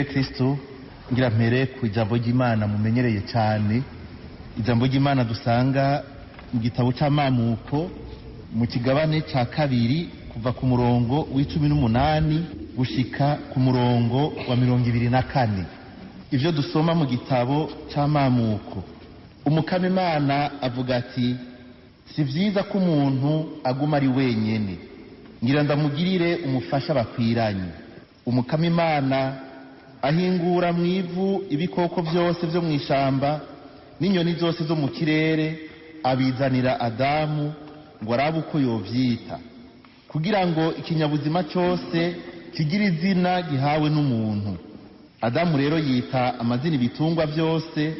Kristo ngira mpere ku ijambo ry'Imana mumenyereye cyane, ijambo ry'Imana dusanga mu gitabo cy'Amamuko mu kigabane cya kabiri kuva ku murongo w'18 gushika ku murongo wa 24. Ivyo dusoma mu gitabo cy'Amamuko, umukama Imana avuga ati si vyiza ko umuntu aguma ari wenyene, ngira ndamugirire umufasha bakwiranye. Umukama Imana ahingura mu ivu ibikoko byose byo mu ishamba n'inyoni zose zo mu kirere, abizanira Adamu ngo arabe uko yovyita, kugira ngo ikinyabuzima cyose kigira izina gihawe n'umuntu. Adamu rero yita amazina ibitungwa byose,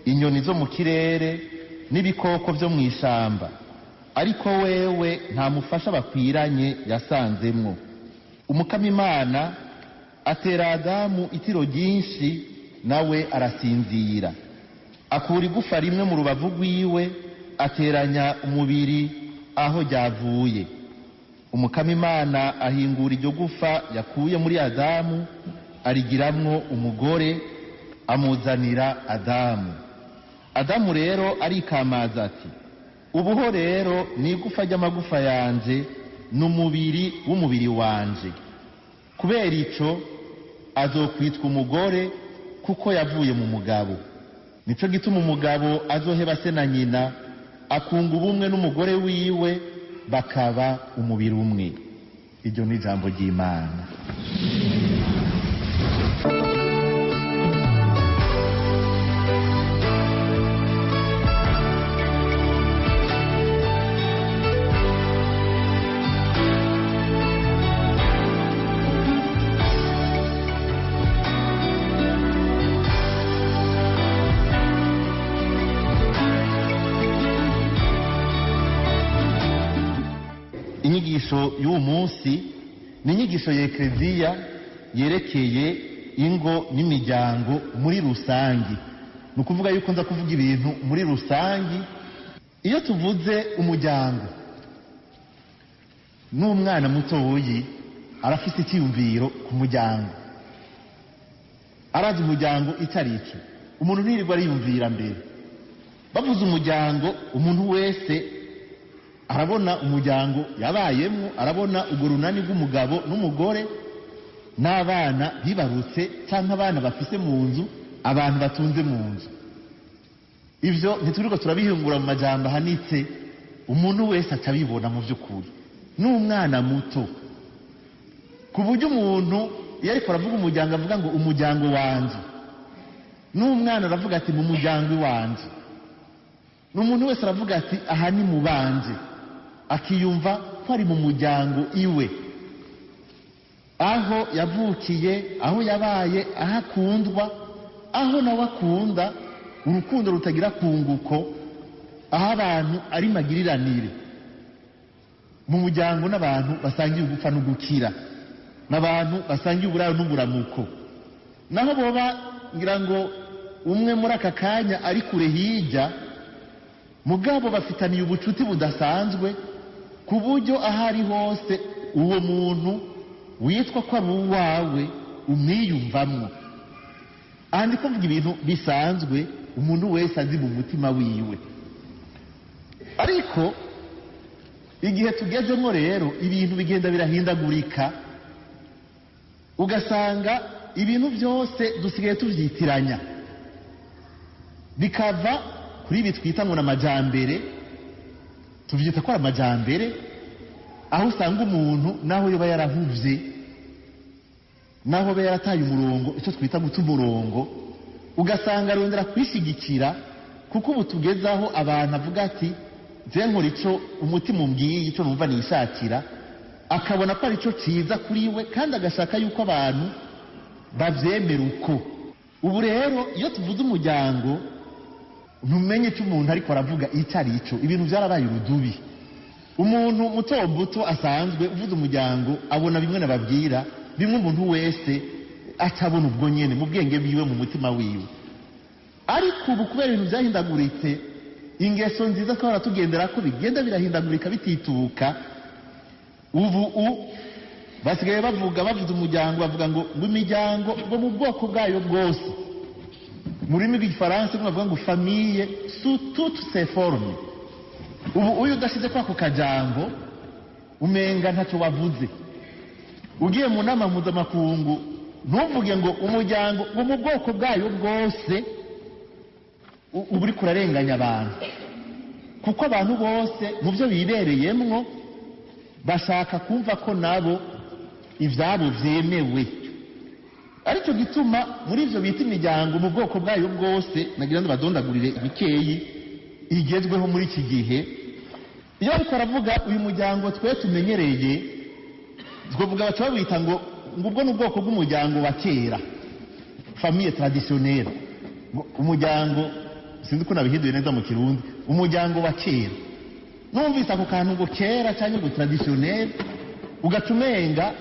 inyoni zo mu kirere n'ibikoko byo mu ishamba, ariko wewe nta mufasha bakwiranye yasanzemwo. Umukama Imana atera Adamu itiro ryinshi, nawe arasinzira. Akura igufa rimwe mu rubavu rwiwe, ateranya umubiri aho ryavuye. Umukama Imana ahingura iryo gufa yakuye muri Adamu, arigiramwo umugore, amuzanira Adamu. Adamu rero arikamaza ati ubuho rero ni igufa ry'amagufa yanje n'umubiri w'umubiri wanje. Kubera ico azokwitwa umugore, kuko yavuye mu mugabo. Nico gituma umugabo azoheba se na nyina, akunga ubumwe n'umugore wiwe, bakaba umubiri umwe. Iryo ni ijambo ry'Imana. Inyigisho y'uwo munsi ni inyigisho ya Ekleziya yerekeye ingo n'imiryango muri rusangi. Ni ukuvuga yuko nza kuvuga ibintu muri rusangi. Iyo tuvuze umuryango, n'umwana mutoyi arafite icyiyumviro ku muryango, arazi umuryango itari iki. Umuntu ntirirwa ariyumvira mbere. Bavuze umuryango, umuntu wese arabona umuryango yabayemo, arabona urwo runani rw'umugabo n'umugore n'abana bibarutse cyangwa abana bafise mu nzu, abantu batunze mu nzu. Ivyo ntiturirwa turabihingura mu majambo ahanitse, umuntu wese acabibona mu by'ukuri. N'umwana muto, ku buryo umuntu iyo ariko aravuga umuryango avuga ngo umuryango wanje, n'umwana aravuga ati mu muryango wanje. N'umuntu wese aravuga ati aha ni mu banje, akiyumva ko ari mu muryango iwe, aho yavukiye, aho yabaye, aho akundwa, aho nawe akunda, urukundo rutagira kunguko, aho abantu ari magiriranire. Mu muryango n'abantu basangiye ugupfa n'ugukira, n'abantu basangiye uburaro n'uburamuko. Naho boba ngira ngo umwe muri aka kanya ari kure hirya, mugabo bafitaniye ubucuti budasanzwe, ku buryo ahari hose uwo muntu witwa ko ari uwawe umwiyumvamwo. Aha ndi kuvuga ibintu bisanzwe umuntu wese azi mu mutima wiwe. Ariko igihe tugezemo rero ibintu bigenda birahindagurika, ugasanga ibintu byose dusigaye tuvyitiranya, bikava kuri ibi twita ngo n'amajambere. Tuvyita ko ari amajambere, aho usanga umuntu naho yoba yarahuvye, naho be yarataye umurongo, icyo twita guta umurongo, ugasanga arondera kwishigikira, kuko ubu tugezaho abantu avuga ati je nkora ico umutima umbwiye, ico numva nishakira, akabona ko ari cyo ciza kuri we, kandi agashaka yuko abantu bavyemera uko. Ubu rero iyo tuvuze umuryango, ntumenye icyo umuntu ariko aravuga icyo ari cyo. Ibintu byarabaye urudubi. Umuntu muto muto asanzwe uvuze umuryango abona bimwe nababwira, bimwe umuntu wese atabona ubwo nyene mu bwenge bwiwe, mu mutima wiwe. Ariko ubu kubera ibintu byahindaguritse, ingeso nziza ko baratugendera ko bigenda birahindagurika bitituka, ubu basigaye bavuze umuryango bavuga ngo imiryango ngo mu bwoko bwayo bwose mu rurimi rw'igifaransa bavuga ngo famille sous toutes ses formes. Ubu uyu udashyize kwa ako kajambo umenga ntacyo wavuze. Ugiye mu nama mpuzamakungu ntuvuge ngo umuryango ngo mu bwoko bwayo bwose, uba uri kurarenganya abantu, kuko abantu bose mu byo bibereyemwo bashaka kumva ko nabo ivyabo vyemewe. Aricyo gituma muri ivyo bita imiryango mu bwoko bwayo bwose, nagira ngo badondagurire ibikeyi igezweho muri iki gihe. Iyo ariko aravuga uyu muryango twe tumenyereye, twovuga baca babita ngo ubwo ni ubwoko bw'umuryango wa kera, famille traditionnelle. Umuryango sinzi ko nabihinduye neza mu Kirundi, umuryango wa kera. Numvise ako kantu ngo kera cyangwa ngo traditionnelle, ugatumenga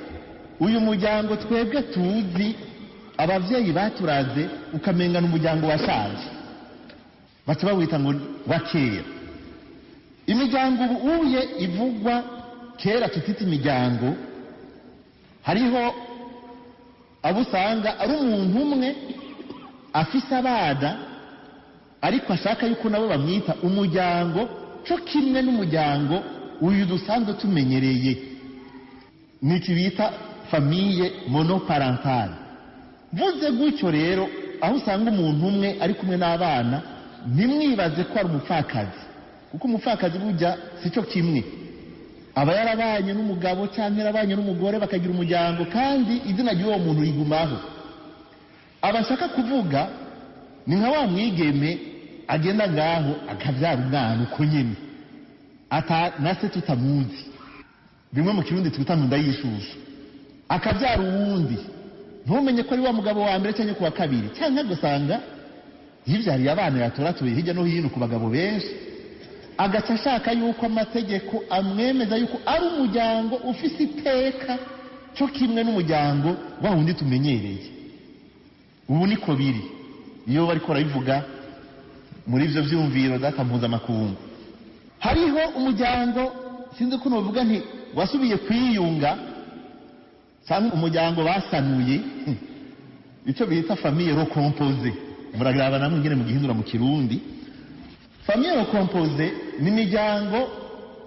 uyu muryango twebwe tuzi abavyeyi baturaze, ukamenga n'umuryango washaje, baca bawita ngo wa kera. Imiryango ubuye ivugwa kera tutita imiryango, hariho abo usanga ari umuntu umwe afise abana ariko ashaka yuko nabo bamwita umuryango cyo kimwe n'umuryango uyu dusanzwe tumenyereye, niki bita famille monoparentale. Vuze gutyo rero, aho usanga umuntu umwe ari kumwe n'abana, ntimwibaze ko ari umupfakazi, kuko umupfakazi burya sico kimwe, aba yarabanye n'umugabo cyangwa yarabanye n'umugore bakagira umuryango, kandi izina ry'uwo muntu rigumaho. Abashaka kuvuga ni nka wa mwigeme agenda ngaho akabyara umwana uko nyine nase tutamuzi, bimwe mu Kirundi twita nda y'ishusho, akabyara uwundi ntumenye ko ari wa mugabo wa mbere cyangwa ku wa kabiri, cyangwa gusanga yibyariye abana yatoratuye hirya no hino ku bagabo benshi, agaca ashaka yuko amategeko amwemeza yuko ari umuryango ufise iteka cyo kimwe n'umuryango wa wundi tumenyereye. Ubu niko biri iyo bariko barabivuga muri ivyo vyumviro data mpuzamakungu. Hariho umuryango sinzi ko novuga nti wasubiye kwiyunga, cyangwa umuryango basanuye, icyo bita famille recomposée. Muragraba namwe ngene mu gihindura mu Kirundi. Famille recomposée ni imiryango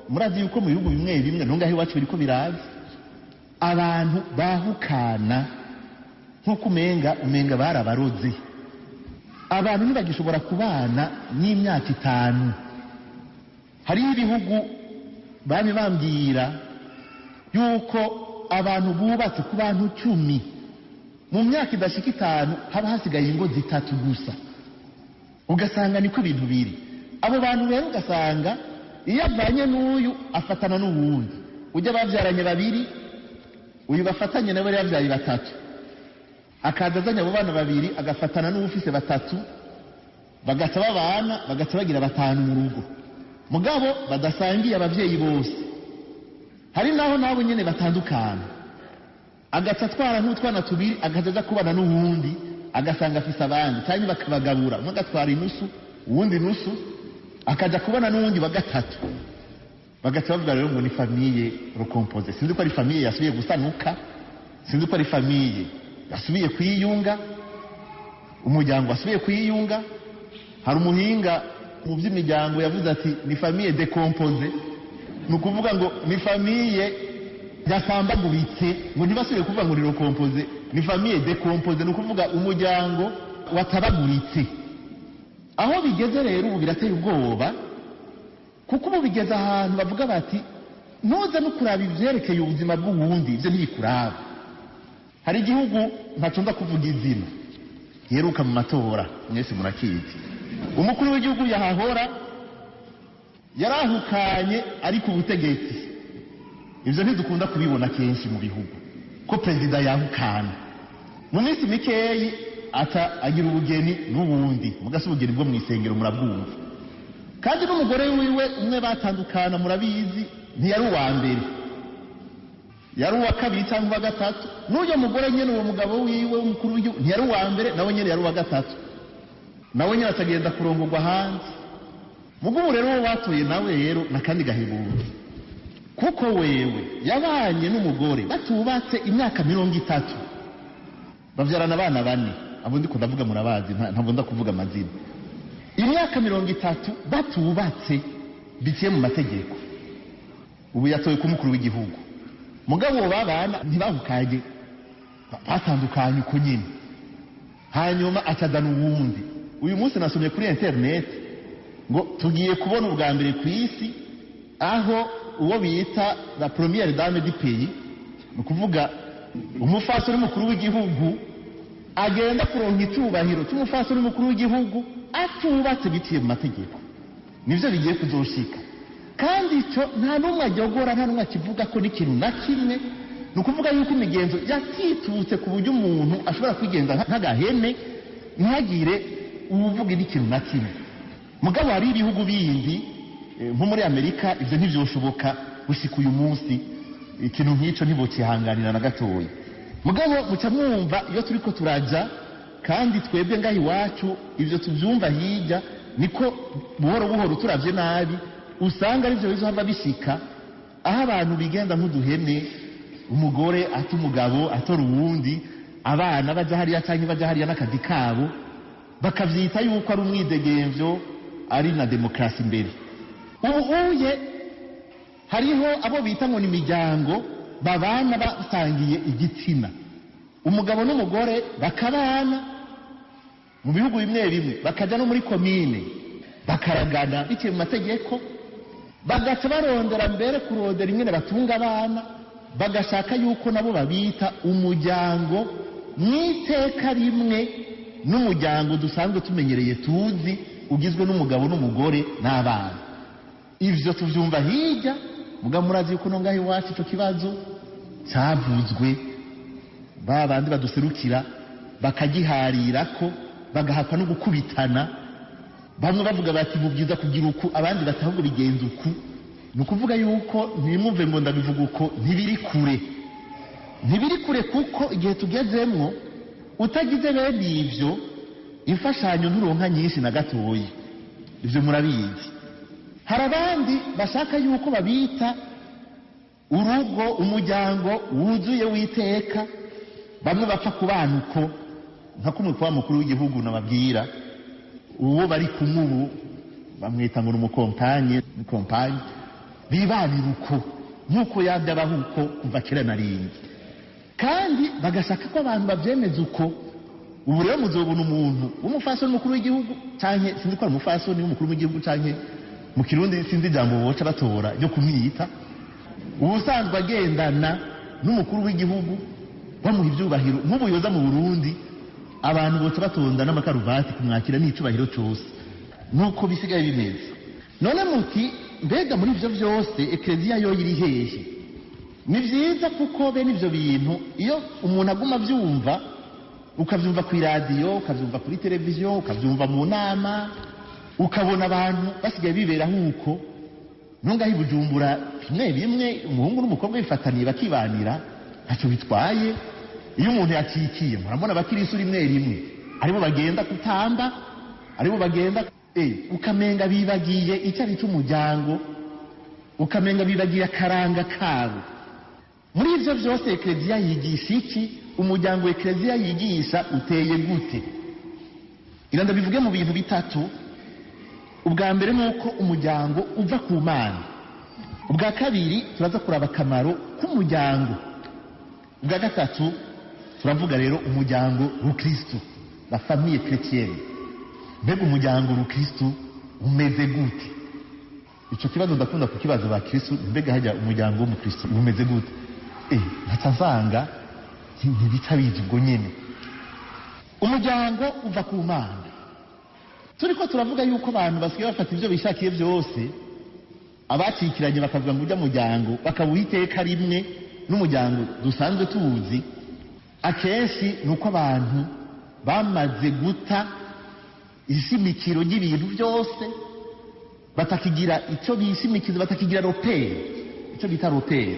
murazi yuko mu bihugu bimwe bimwe ntungaho iwacu biriko biraza, abantu bahukana nk'uko umenga barabaroze. Abantu ntibagishobora kubana n'imyaka 5. Hariho ibihugu bami bambwira yuko abantu bubatse ku bantu 10 mu myaka idashika 5 haba hasigaye ingo 3 gusa. Ugasanga niko ibintu biri. Abo bantu rero ugasanga iyo avanye n'uyu afatana n'uwundi, ujya bavyaranye 2, uyu bafatanye nawe yavyaye 3, akadazanya abo bana 2 agafatana n'ufise 3, bagaca babana bagaca bagira 5 mu rugo, mugabo badasangiye abavyeyi bose. Hari naho nabo nyene batandukana, agaca atwara nk'utwana 2 agaza kubana n'uwundi, agasanga afise abandi cyangwa bakabagabura, umwe agatwara inusu uwundi nusu, akaja kubana n'uwundi wa 3, bagaca bavuga rero ngo ni famille recomposée. Sinzi ko ari famille yasubiye gusanuka, sinzi ko ari famille yasubiye kwiyunga, umuryango wasubiye kwiyunga. Hari umuhinga mu by'imiryango yavuze ati ni famille décomposée, ni ukuvuga ngo ni famille yasambaguritse, ngo ntibasubiye kuvuga ngo ni recomposée, ni famille décomposée, ni ukuvuga umuryango watabaguritse. Aho bigeze rero ubu birateye ubwoba, kuko ubu bigeze ahantu bavuga bati ntuza no kuraba ivyerekeye ubuzima bw'uwundi, ivyo ntibikuraba. Hari igihugu ntacunda kuvuga izina heruka mu matora, mwese murakizi, umukuru w'igihugu yahahora yarahukanye ari ku butegetsi. Ivyo ntidukunda kubibona kenshi mu bihugu ko perezida yahukana, mu minsi mikeyi ata agira ubugeni n'ubundi, mugase ubugeni bwo mwisengero murabwumva. Kandi n'umugore wiwe umwe batandukana murabizi, ntiyari uwa mbere, yari uwa 2 cyangwa 3. N'uyo mugore nyene uwo mugabo wiwe umukuru w'igihugu ntiyari uwa mbere, nawe nyene yari uwa 3, nawe nyene atagenda kurongorwa hanze. Mugubu rero wo watoye nawe rero nakandi gahebura, kuko wewe yabanye n'umugore batubatse imyaka 30 bavyarana abana 4 abo ndiko ndavuga murabazi ntabwo ndakuvuga amazina imyaka 30 batubatse biciye mu mategeko ubu yatoye ku mukuru w'igihugu mugabo babana ntibahukanye batandukanye uko nyine hanyuma acadana uwundi uyu munsi nasomye kuri internet ngo tugiye kubona ubwa mbere ku isi aho uwo bita la première dame du pays no kuvuga umufasoni mukuru w'igihugu agenda kuronka icubahiro cy'umufasoni mukuru w'igihugu atubatse bitiye mu mategeko nivyo bigiye kuzoshika kandi ico nta numwe ajyogora nta numwe akivuga ko n'ikintu na kimwe ni ukuvuga yuko imigenzo yatitutse ku buryo umuntu ashobora kwigenza nk'agahene ntihagire uvuga n'ikintu na kimwe mugabo hari ibihugu bindi nko muri Amerika ivyo ntivyoshoboka gushika uyu munsi ikintu nk'ico ntibocihanganira na gatoya mugabo muca mwumva iyo turiko turaja kandi twebwe ngaho iwacu ivyo tuvyumva hirya niko buhoro buhoro turavye nabi usanga arivyo bizohava bishika aho abantu bigenda nk'uduhene umugore ati umugabo atora uwundi abana baja hariya canke baja hariya n'akazi kabo bakavyita yuko ari umwidegemvyo ari na demokrasi imbere ubuye hariho abo bita ngo ni imiryango babana basangiye igitsina umugabo n'umugore bakabana mu bihugu bimwe bimwe bakaja no muri komine bakaragana biciye mu mategeko bagaca barondera mbere kurondera ingene batunga abana bagashaka yuko nabo babita umuryango mw'iteka rimwe n'umuryango dusanzwe tumenyereye tuzi ugizwe n'umugabo n'umugore n'abana ivyo tuvyumva hirya mugabo murazi yuko no ngaho iwacu ico kibazo cyavuzwe babandi baduserukira bakagiharirako bagahakwa no gukubitana bamwe bavuga bati mu byiza kugira uku abandi batahubwo bigenza uku ni ukuvuga yuko ntimwumve ngo ndabivuga uko ntibiri kure kuko igihe tugezemwo utagize bene ivyo imfashanyo nturonka nyinshi na gatoyi ivyo murabizi hari abandi bashaka yuko babita urugo umuryango wuzuye witeka bamwe bapfa kubana uko nka kumwe kwa mukuru w'igihugu nababwira uwo bari kumwe ubu bamwita ngo umukompanye bibanira uko nk'uko yabyabaho uko kuva kera na rindi kandi bagashaka ko abantu bavyemeza uko ubu rero muzobona umuntu w'umufasoni mukuru w'igihugu canke sinzi ko ari umufasoni w'umukuru w'igihugu canke mu kirundi sinzi ijambo boca batora ryo kumwita ubusanzwe agendana n'umukuru w'igihugu bamuha ivyubahiro nk'ubuyoza mu Burundi abantu boca batonda n'amakaruvati kumwakira n'icubahiro cose nuko bisigaye bimeze none muti mbega muri ivyo vyose ekleziya yo iri hehe ni vyiza kuko bene ivyo bintu iyo umuntu aguma vyumva ukavyumva ku radio ukavyumva kuri televiziyo ukavyumva mu nama ukabona abantu basigaye bibera huko nonga hibujumbura bimwe umuhungu n'umukobwa bifataniye bakibanira ntacyo bitwaye iyo umuntu yacikiye murabona bakirisu rimwe aribo bagenda kutamba aribo bagenda ukamenga bibagiye icyari cy'umuryango ukamenga bibagiye akaranga kabo muri ivyo vyose ekleziya yigisha iki umuryango ekleziya yigisha uteye gute iranda bivuge mu bintu bitatu ubwa mbere nuko umuryango uva ku Mana ubwa kabiri turaza kuraba akamaro k'umuryango ubwa gatatu turavuga rero umuryango rukristo la famille chrétienne mbega umuryango rukristo umeze gute ico kibazo ndakunda kukibaza ba Kristo mbega hajya umuryango w'umukristo umeze gute ntatazanga ntibita bizi ubwo nyene umuryango uva ku Mana turiko turavuga yuko abantu basigaye bafata ivyo bishakiye vyose abacikiranye bakavuga ngo urya muryango bakabuha iteka rimwe n'umuryango dusanzwe tuzi akenshi nuko abantu bamaze guta ishimikiro ry'ibintu byose batakigira icyo bishimikiza batakigira ropere icyo bita ropere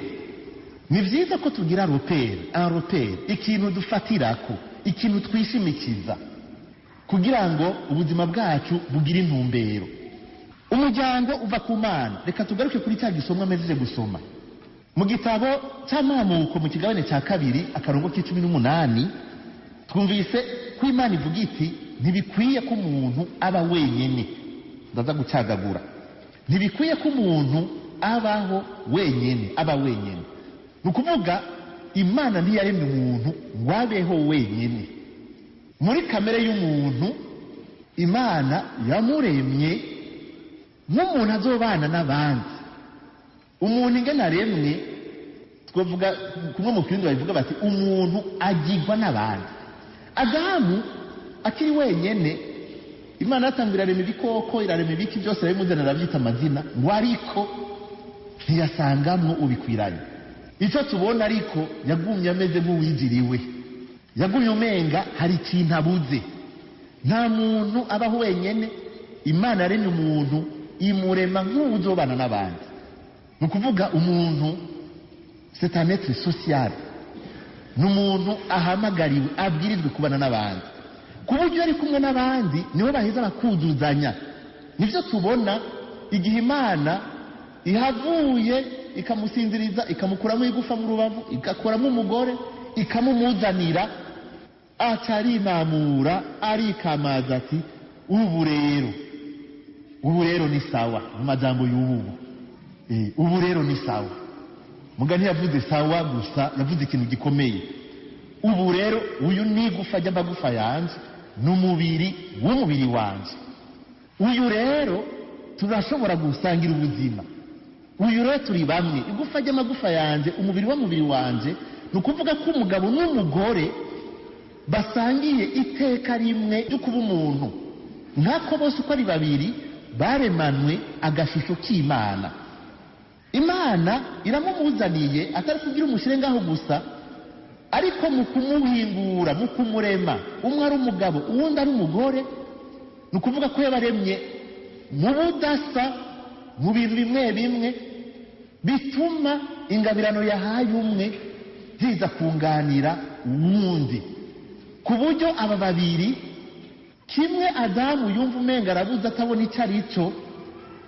ni vyiza ko tugira ropere ikintu dufatirako ikintu twishimikiza kugira ngo ubuzima bwacu bugire intumbero umuryango uva ku Mana reka tugaruke kuri cya gisomwa mejeje gusoma mu gitabo cy'amamuko mu kigabane cya kabiri akarongo k'18 twumvise ko Imana ivuga iti ntibikwiye ko umuntu aba wenyine. Ndaza gucagagura, ntibikwiye ko umuntu abaho wenyine, aba wenyine. Ni ukuvuga Imana ntiyaremye umuntu ngo abeho wenyine. Muri kamere y'umuntu Imana yamuremye nk'umuntu azobana n'abandi. Umuntu ingene aremwe twavuga kumwe mu Kirundi bavuga bati umuntu agirwa n'abandi. Adamu akiri wenyene Imana yatangira irarema ibikoko, irarema ibiki byose irabimuzanira arabyita amazina ngo ariko ntiyasangamwo ubikwiranye. Icyo tubona ariko yagumye ameze nk'uwijiriwe, yagumye umenga hari ikintu abuze. Nta muntu abaho wenyene. Imana yaremye umuntu imurema nk'uzobana n'abandi. Ni ukuvuga umuntu c'est un être social, ni umuntu ahamagariwe abwirizwe kubana n'abandi, ku buryo ari kumwe n'abandi nibo baheza bakuzuzanya. Nivyo tubona igihe Imana ihavuye ikamusinziriza ikamukuramo igufa mu rubavu igakoramo umugore ikamumuzanira, acarinamura arikamaza ati ubu rero ni sawa. Mu majambo y'ubu ubu rero ni sawa. Mugani yavuze sawa gusa, yavuze ikintu gikomeye. Ubu rero uyu ni gufa ry'amagufa yanje n'umubiri w'umubiri wanje. Uyu rero turashobora gusangira ubuzima. Uyu rero turi bamwe, igufa ry'amagufa yanje umubiri w'umubiri wanje. Ni ukuvuga ko umugabo n'umugore basangiye iteka rimwe ryo kuba umuntu, nkako bose uko ari babiri baremanwe agashusho k'Imana. Imana iramumuzaniye atari kugira umushire ngaho gusa, ariko mu kumuhingura, mu kumurema, umwe ari umugabo uwundi ari umugore. Ni ukuvuga ko yabaremye mu budasa, mu bintu bimwe bimwe bituma ingabirano yahaye umwe ziza kunganira uwundi, ku buryo aba babiri kimwe Adamu yumva umenga arabuze atabona icyo ari cyo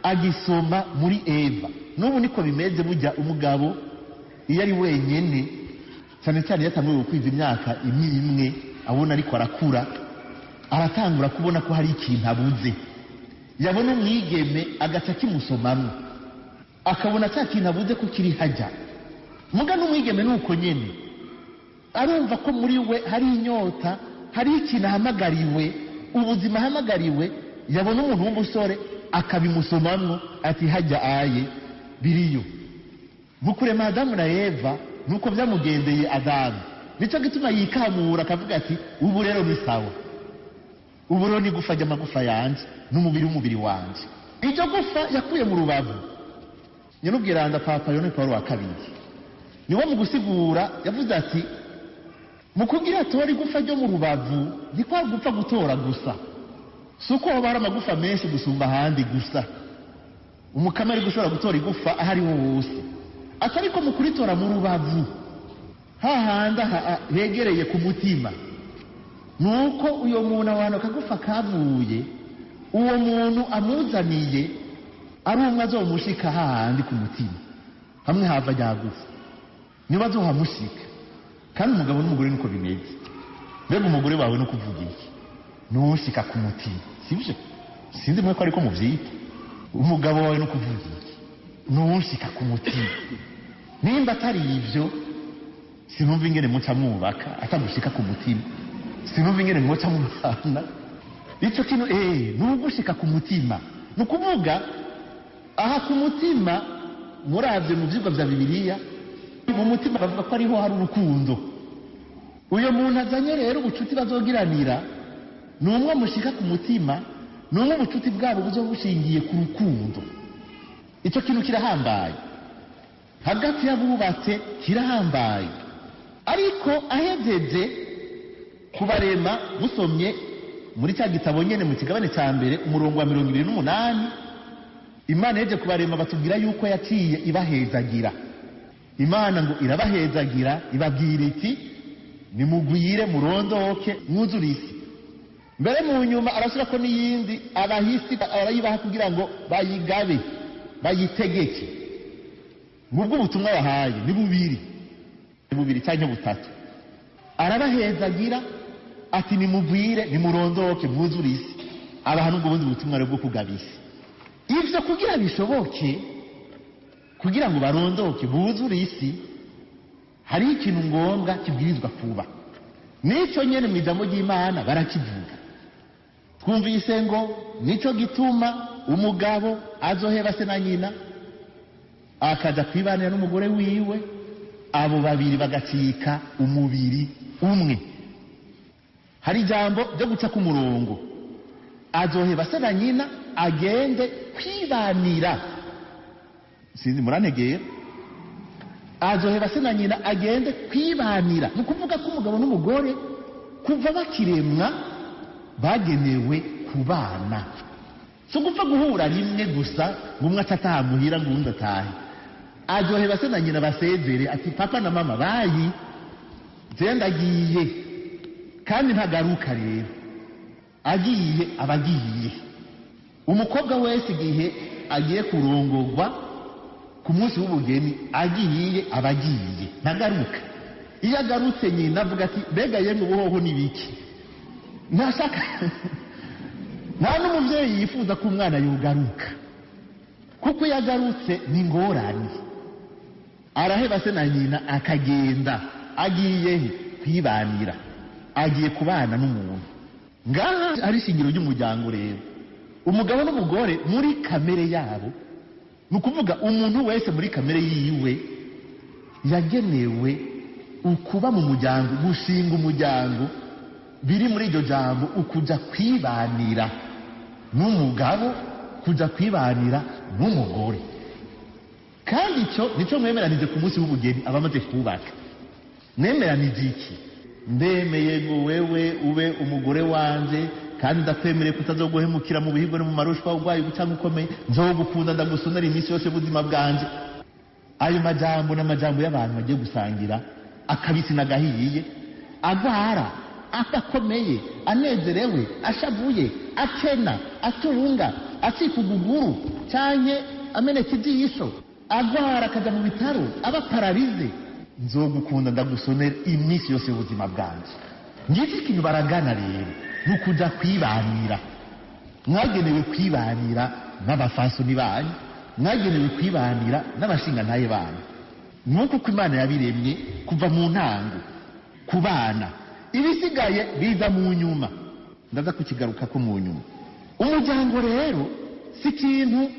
agisoma muri Eva. N'ubu niko bimeze. Burya umugabo iyo ari wenyene, cyane cyane yatanguye gukwiza imyaka imwe abona ariko arakura, aratangura kubona ko hari ikintu abuze. Yabona umwigeme agaca kimusomamwo, akabona cya kintu abuze ko kiri hajya. Muga n'umwigeme nuko nyene arumva ko muri we hari inyota, hari ikintu ahamagariwe, ubuzima ahamagariwe. Yabona umuntu w'umusore akabimusomamwo ati hajya aye biriyo. Mu kurema Adamu na Eva nuko byamugendeye Adamu. Nico gituma yikamura akavuga ati ubu rero ni sawa, ubu rero ni gufa ry'amagufa yanje n'umubiri w'umubiri wanje. Iryo gufa yakuye mu rubavu. Nyenubwiranda Papa Yohani Paulo wa kabiri niwe mu gusigura yavuze ati mu kugira tora igufa ryo mu rubavu nikwa gupfa gutora gusa, suko habara amagufa menshi gusumba ahandi gusa. Umukama ari gushobora gutora igufa ahari hose, atariko mu kuritora mu rubavu hahanda hegereye ku mutima. Nuko uyo muntu abantu kagufa kavuye, uwo muntu amuzaniye ari umwe azomushika hahandi ku mutima, hamwe hava ryagufa niba azohamushika. Kandi umugabo n'umugore niko bimeze. Mbega umugore wawe no kuvuga iki? Nushika ku mutima, sibyo? Sinzi mwe ko ariko muvyita. Umugabo wawe no kuvuga iki? Nushika ku mutima. Nimba atari ivyo sinumva ingene muca mwubaka atagushika ku mutima, sinumva ingene muca mubana. Ico kintu nugushika ku mutima. Nukuvuga aha ku mutima muravye mu vyigwa vya Bibiliya, mu mutima bavuga ko ariho hari urukundo. Uyo muntu azanye rero ubucuti bazogiranira numwe mushika ku mutima, numwe ubucuti bwabo buzobushingiye ku rukundo. Ico kintu kirahambaye hagati y'abubatse, kirahambaye. Ariko ahejeje kubarema, musomye muri cya gitabo nyene mu kigabane cya mbere umurongo wa 28, Imana yeje kubarema batubwira yuko yaciye ibahezagira. Imana ngo irabahezagira, ibabwira iti nimugwire murondoke mwuzure isi. Mbere mu nyuma arasura ko n'iyindi abahisi arayibaha kugira ngo bayigabe, bayitegeke. ngubwo ubutumwa yahaye ni bubiri cyangwa butatu. Arabahezagira ati nimugwire nimurondoke mwuzure isi. Abaha n'ubwo bundi butumwa bwo kugabisa ivyo kugira bishoboke, kugira ngo barondoke buzure isi, hari ikintu ngombwa kibwirizwa kuba. Nico nyene mw'ijambo ry'Imana barakivuga. Twumvise ngo nico gituma umugabo azoheba se na nyina akaja kwibanira n'umugore wiwe, abo babiri bagacika umubiri umwe. Hari ijambo ryo guca ku murongo, azoheba se na nyina agende kwibanira. Sinzi murantegera? Azoheba se na nyina agende kwibanira. Ni ukuvuga ko umugabo n'umugore kuva bakiremwa bagenewe kubana. So gupfa guhura rimwe gusa ngo umwe atataha muhira ngo undi atahe. Azoheba se na nyina basezere ati papa na mama bayi je ndagiye kandi ntagaruka rero. Agiye abagiye. Umukobwa wese igihe agiye kurongorwa ku munsi w'ubugeni agiye abagiye ntagaruka. Iyo agarutse nyina avuga ati mbega yemwe ubuhoho nibiki, ntashaka nta n'umubyeyi yifuza ko umwana yugaruka, kuko iyo agarutse ni ngorane. Araheba se na nyina akagenda. Agiye kwibanira, agiye kubana n'umuntu. Ngaha ari shingiro ry'umuryango rero. Umugabo n'umugore muri kamere yabo, ni ukuvuga umuntu wese muri kamere yiwe yagenewe ukuba mu muryango, gushinga umuryango. Biri muri iryo jambo ukuja kwibanira n'umugabo, kuja kwibanira n'umugore. Kandi icyo nico mwemeranije ku munsi w'ubugeni abamaze kubaka. Mwemeranije iki? Ndemeye ngo wewe ube umugore wanje, kandi ndakwemereye kutazoguhemukira mu bihigo no mu marushwa urwaye cyangwa ukomeye, nzogukunda ndagusonera iminsi yose y'ubuzima bwanje. Ayo majambo n'amajambo y'abantu bagiye gusangira akabisi nagahiye, agwara akakomeye, anezerewe, ashavuye, akena, atunga, asikuguguru cyanye ameneka ijisho, agwara akaja mu bitaro, aba pararize. Nzogukunda ndagusonera iminsi yose y'ubuzima bwanje. Ngiki ikintu baragana rero nukuja kwibanira. Mwagenewe kwibanira n'abafasoni banyu, mwagenewe kwibanira n'abashingantahe banyu. Nuko ko Imana yabiremye kuva mu ntango kubana. Ibisigaye biza mu nyuma, ndaza kukigaruka ko mu nyuma. Umuryango rero si ikintu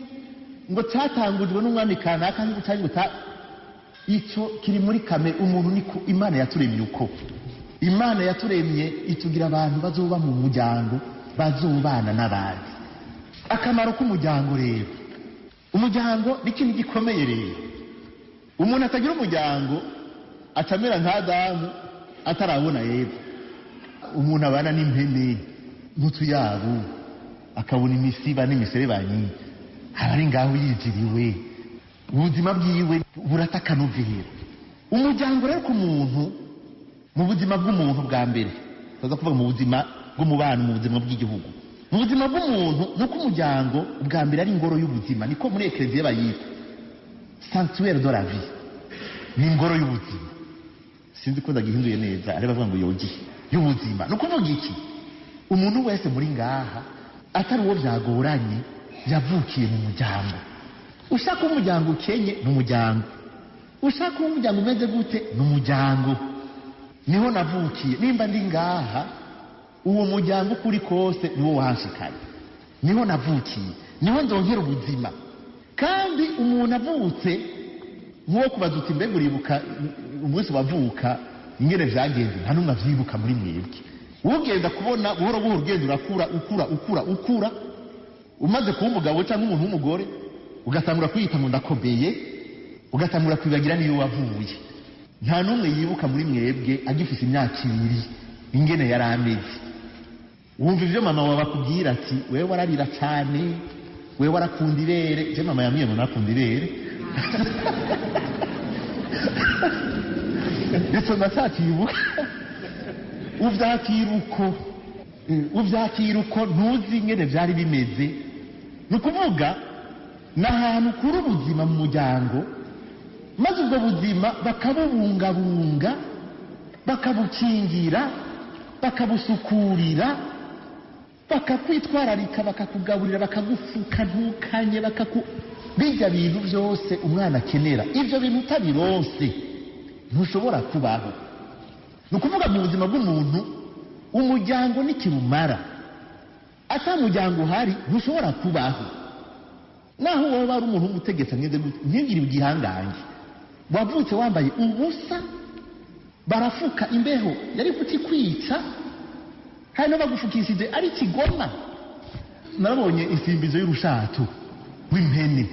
ngo cyatangujwe n'umwami kanaka ngo cyangwa icyo kiri muri kamere. Umuntu niko Imana yaturemye uko. Imana yaturemye itugira abantu bazoba mu muryango, bazobana n'abandi. Akamaro k'umuryango rero, umuryango ni ikintu gikomeye rero. Umuntu atagira umuryango atamera nka Adamu atarabona Eva. Umuntu abana n'impene n'utuyabu, akabona imisiba n'imiserebanyi, abari ngaho yijiriwe, ubuzima bwiwe buratakanuvira. Umuryango rero ku muntu, mu buzima bw'umuntu bwa mbere, tuza kuvuga mu buzima bw'umubano, mu buzima bw'igihugu, mu buzima bw'umuntu, nuko umuryango bwa mbere ari ingoro y'ubuzima. Niko muri Eklezia bayita sanctuaire de la vie, ni ingoro y'ubuzima. Sinzi ko ndagihinduye neza, ari bavuga ngo yogi y'ubuzima. Nuko uvuga iki? Umuntu wese muri ngaha atari uwo byagoranye yavukiye mu muryango. Ushaka umuryango ukenye n'umuryango, ushaka umuryango umeze gute n'umuryango. Niho navukiye. Nimba ndi ngaha, uwo muryango kuri kose niwo wanshikanye. Niho navukiye, niho ndonkera ubuzima. Kandi umuntu avutse nk'uwo kubaza uti mbega uribuka umunsi wavuka ingene vyagenze? Nta numwe avyibuka muri mwebwe. Ugenda kubona buhoro buhoro ugenda ukura, umaze kuba umugabo cyangwa umuntu w'umugore, ugatangura kwiyita ngo ndakomeye, ugatangura kwibagira niyo wavuye. Nta numwe yibuka muri mwebwe agifise imyaka 2 ingene yari ameze. Wumva ivyo mama wawe akubwira ati wewe wararira cyane, wewe warakunda ibere. Je mama yambwiye ngo nakunda ibere. Ndetse nasakibuka uvyakiruko ntuzi ingene vyari bimeze. Nukuvuga n'ahantu kuri ubuzima mu muryango maze ubwo buzima bakabubungabunga bakabukingira bakabusukurira bakakwitwararika bakakugaburira bakagufuka ntukanye bijya bintu byose umwana akenera. Ibyo bintu utabironse ntushobora kubaho. Ni ukuvuga mu buzima bw'umuntu umuryango nikirumara, atamuryango uhari ntushobora kubaho. Naho wowe ari umuntu w'umutegetsi ntugire igihangange, wavutse wambaye ubusa, barafuka imbeho yari kutikwica, hari n'abagufukishije ari kigoma. Narabonye isimbizo y'urushato rw'impene.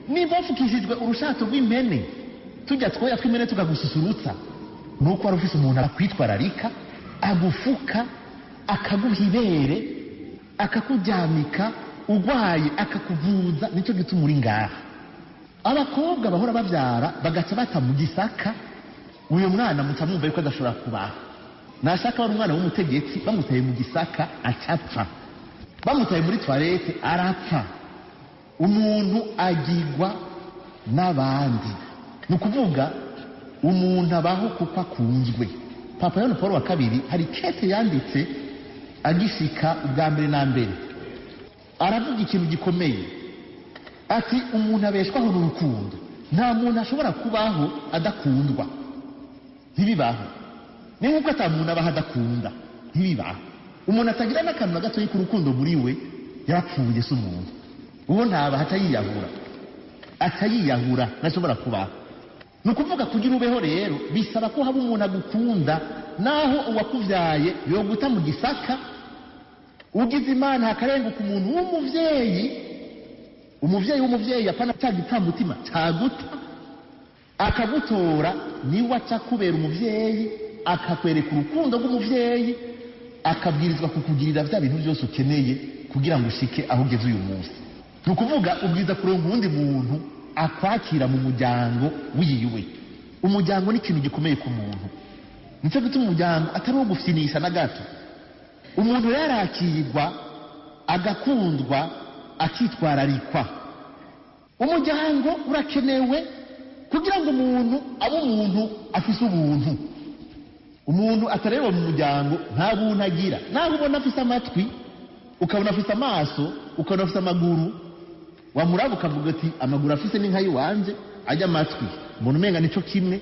Niba wafukishijwe urushato rw'impene tujya twoya tw'impene tukagususurutsa, nuko wari ufise umuntu akwitwararika, agufuka, akaguha ibere, akakuryamika, urwaye akakuvuza. Nicyo gituma uri ngaha. Abakobwa bahora babyara bagaca bata mu gisaka, uyu mwana mutamwumva yuko adashobora kubaho. Nashaka wari umwana w'umutegetsi, bamutaye mu gisaka acapfa, bamutaye muri toilette arapfa. Umuntu agirwa n'abandi. Ni ukuvuga umuntu abaho kuko akunzwe. Papa Yohani Paulo wa kabiri hari kete yanditse agishika ubwa mbere na mbere, aravuga ikintu gikomeye ati umuntu abeshwaho n'urukundo. Nta muntu ashobora kubaho adakundwa, ntibibaho. Ni nk'uko ata muntu abaho adakunda, ntibibaho. Umuntu atagira n'akantu na gatoya k'urukundo muri we yarapfuye se umuntu. Uwo ntabaho atayiyahura ntashobora kubaho. Ni ukuvuga kugira ubeho rero bisaba ko haba umuntu agukunda, naho uwakuvyaye yoguta mu gisaka. Ugize Imana hakarenguka umuntu w'umuvyeyi, umuvyeyi w'umuvyeyi apana cya gipfamutima caguta, akagutora, niwe aca kubera umuvyeyi, akakwereka urukundo rw'umuvyeyi, akabwirizwa kukugirira bya bintu byose ukeneye kugira ngo ushike aho ugeze uyu munsi. Ni ukuvuga ubwiza kuronka uwundi muntu akwakira mu muryango wiwe. Umuryango ni ikintu gikomeye ku muntu. Nicyo gituma umuryango atari uwo gufinisha na gato. Umuntu yarakirwa, agakundwa, akitwararikwa. Umuryango urakenewe kugira ngo umuntu abe umuntu afise ubuntu. Umuntu atareba mu muryango nta buntu agira. Naho ubona afise amatwi, ukabona afise amaso, ukabona afise amaguru, wamuraba ukavuga ati amaguru afise ni nka yiwanje, ajya amatwi umuntu umenga nico kimwe,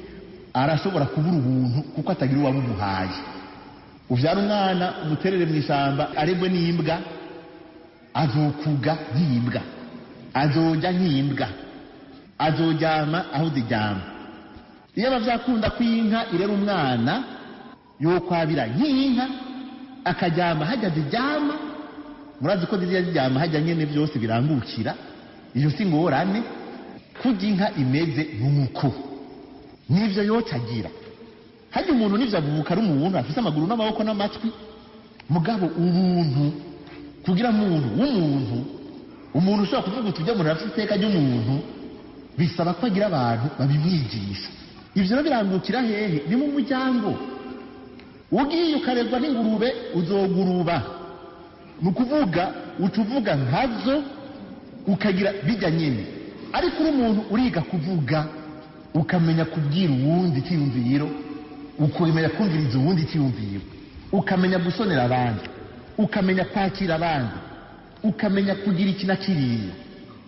arashobora kubura ubuntu kuko atagira uwabumuhaye. Uvyara umwana umuterere mu ishamba aregwe n'imbwa, azokuga nk'imbwa, azojya nk'imbwa, azoryama aho ziryama. Iyo bavyakunda kw'inka irera umwana yokwabira nk'inka, akaryama hajya ziryama. Murazi ko ziriya ziryama hajya nyene byose birangukira. Iyo si ngorane. Kurya inka imeze nuko nivyo yocagira. Hajya umuntu nivyo avuka ari umuntu afise amaguru n'amaboko n'amatwi, mugabo ubuntu kugira umuntu ushobora kuvuga uti ujya umuntu afite iteka ry'umuntu, bisaba ko agira abantu babimwigisha. Ivyo rero birangukira hehe? Ni mu muryango. Ugiye ukarezwa n'ingurube uzoguruba. Ni ukuvuga ucuvuga nkazo ukagira bijya nyene. Ariko uri umuntu uriga kuvuga, ukamenya kubwira uwundi icyiyumviro, ukamenya kumviriza uwundi icyiyumviro, ukamenya gusonera abandi, ukamenya kwakira abandi, ukamenya kugira iki na kiriya.